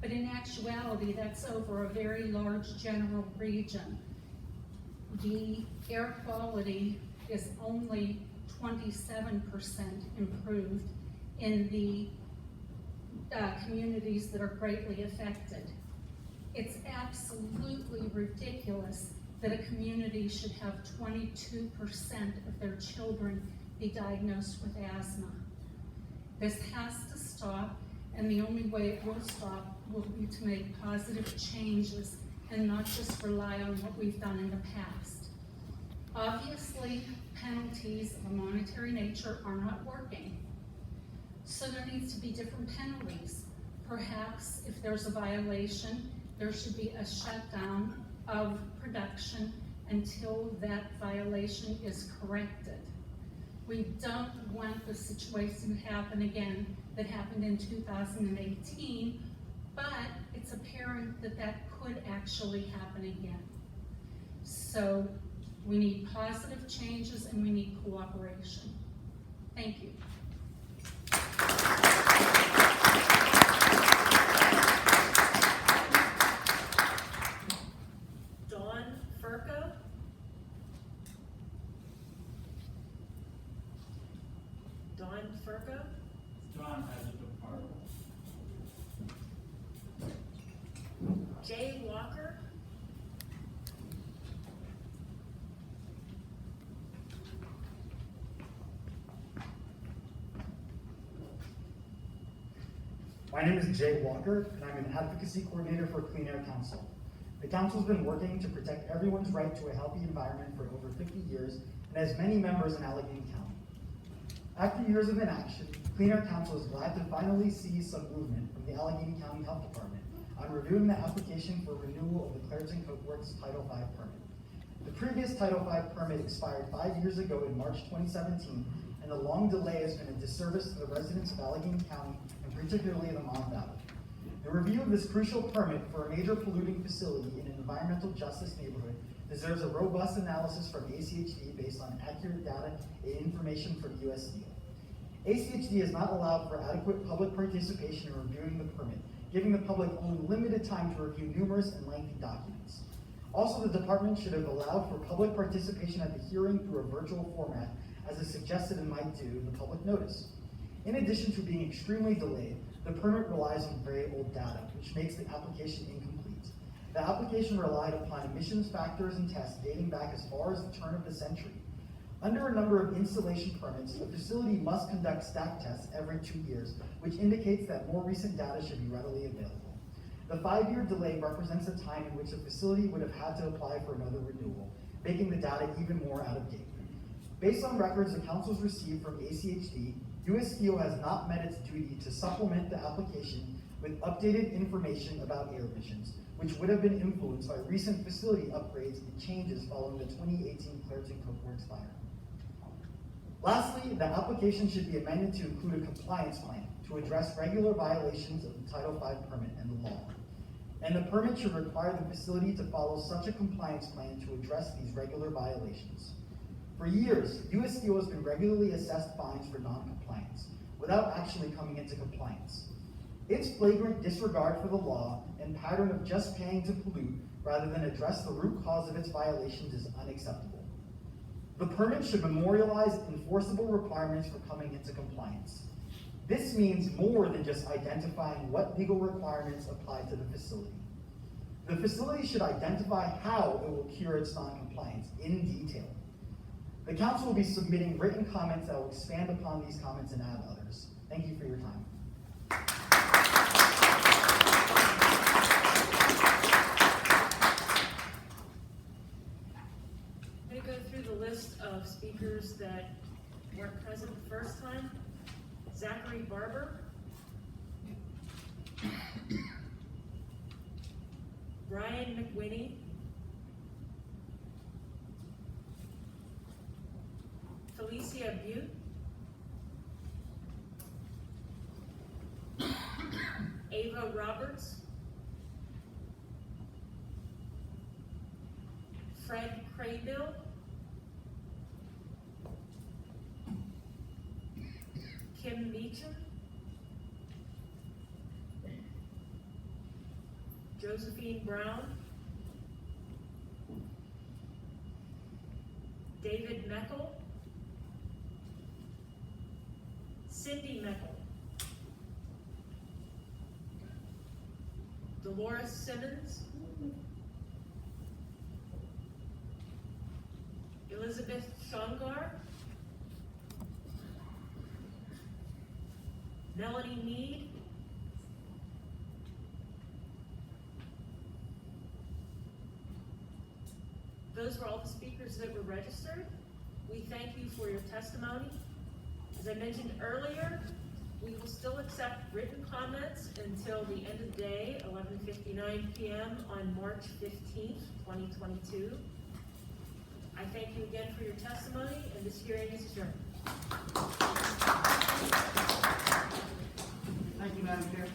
But in actuality, that's over a very large general region. The air quality is only 27% improved in the communities that are greatly affected. It's absolutely ridiculous that a community should have 22% of their children be diagnosed with asthma. This has to stop, and the only way it will stop will be to make positive changes and not just rely on what we've done in the past. Obviously, penalties of a monetary nature are not working. So there needs to be different penalties. Perhaps if there's a violation, there should be a shutdown of production until that violation is corrected. We don't want the situation to happen again that happened in 2018, but it's apparent that that could actually happen again. So we need positive changes and we need cooperation. Thank you.
Dawn Furco. Dawn Furco.
John has a department.
Jay Walker.
My name is Jay Walker, and I'm an advocacy coordinator for Clean Air Council. The council's been working to protect everyone's right to a healthy environment for over 50 years and has many members in Allegheny County. After years of inaction, Clean Air Council is glad to finally see some movement from the Allegheny County Health Department on reviewing the application for renewal of the Clairton Coke Works Title V permit. The previous Title V permit expired 5 years ago in March 2017, and the long delay has been a disservice to the residents of Allegheny County, and particularly the Mon Valley. The review of this crucial permit for a major polluting facility in an environmental justice neighborhood deserves a robust analysis from ACHD based on accurate data and information from USD. ACHD has not allowed for adequate public participation in reviewing the permit, giving the public only limited time to review numerous and lengthy documents. Also, the department should have allowed for public participation at the hearing through a virtual format, as is suggested and might do in the public notice. In addition to being extremely delayed, the permit relies on very old data, which makes the application incomplete. The application relied upon emissions factors and tests dating back as far as the turn of the century. Under a number of installation permits, the facility must conduct stack tests every 2 years, which indicates that more recent data should be readily available. The 5-year delay represents a time in which the facility would have had to apply for another renewal, making the data even more out of date. Based on records the council's received from ACHD, US Steel has not met its duty to supplement the application with updated information about air emissions, which would have been influenced by recent facility upgrades and changes following the 2018 Clairton Cookworks fire. Lastly, the application should be amended to include a compliance plan to address regular violations of the Title V permit and the law. And the permit should require the facility to follow such a compliance plan to address these regular violations. For years, US Steel has been regularly assessed fines for non-compliance, without actually coming into compliance. Its flagrant disregard for the law and pattern of just paying to pollute rather than address the root cause of its violations is unacceptable. The permit should memorialize enforceable requirements for coming into compliance. This means more than just identifying what legal requirements apply to the facility. The facility should identify how it will cure its non-compliance in detail. The council will be submitting written comments that will expand upon these comments and add others. Thank you for your time.
I'm going to go through the list of speakers that weren't present the first time. Zachary Barber. Brian McWhinney. Felicia Butte. Ava Roberts. Fred Craybill. Kim Meacham. Josephine Brown. David Meckel. Cindy Meckel. Dolores Simmons. Elizabeth Shongar. Melanie Mead. Those were all the speakers that were registered. We thank you for your testimony. As I mentioned earlier, we will still accept written comments until the end of the day, 11:59 p.m. on March 15th, 2022. I thank you again for your testimony, and this hearing is adjourned.
Thank you, Madam Chair.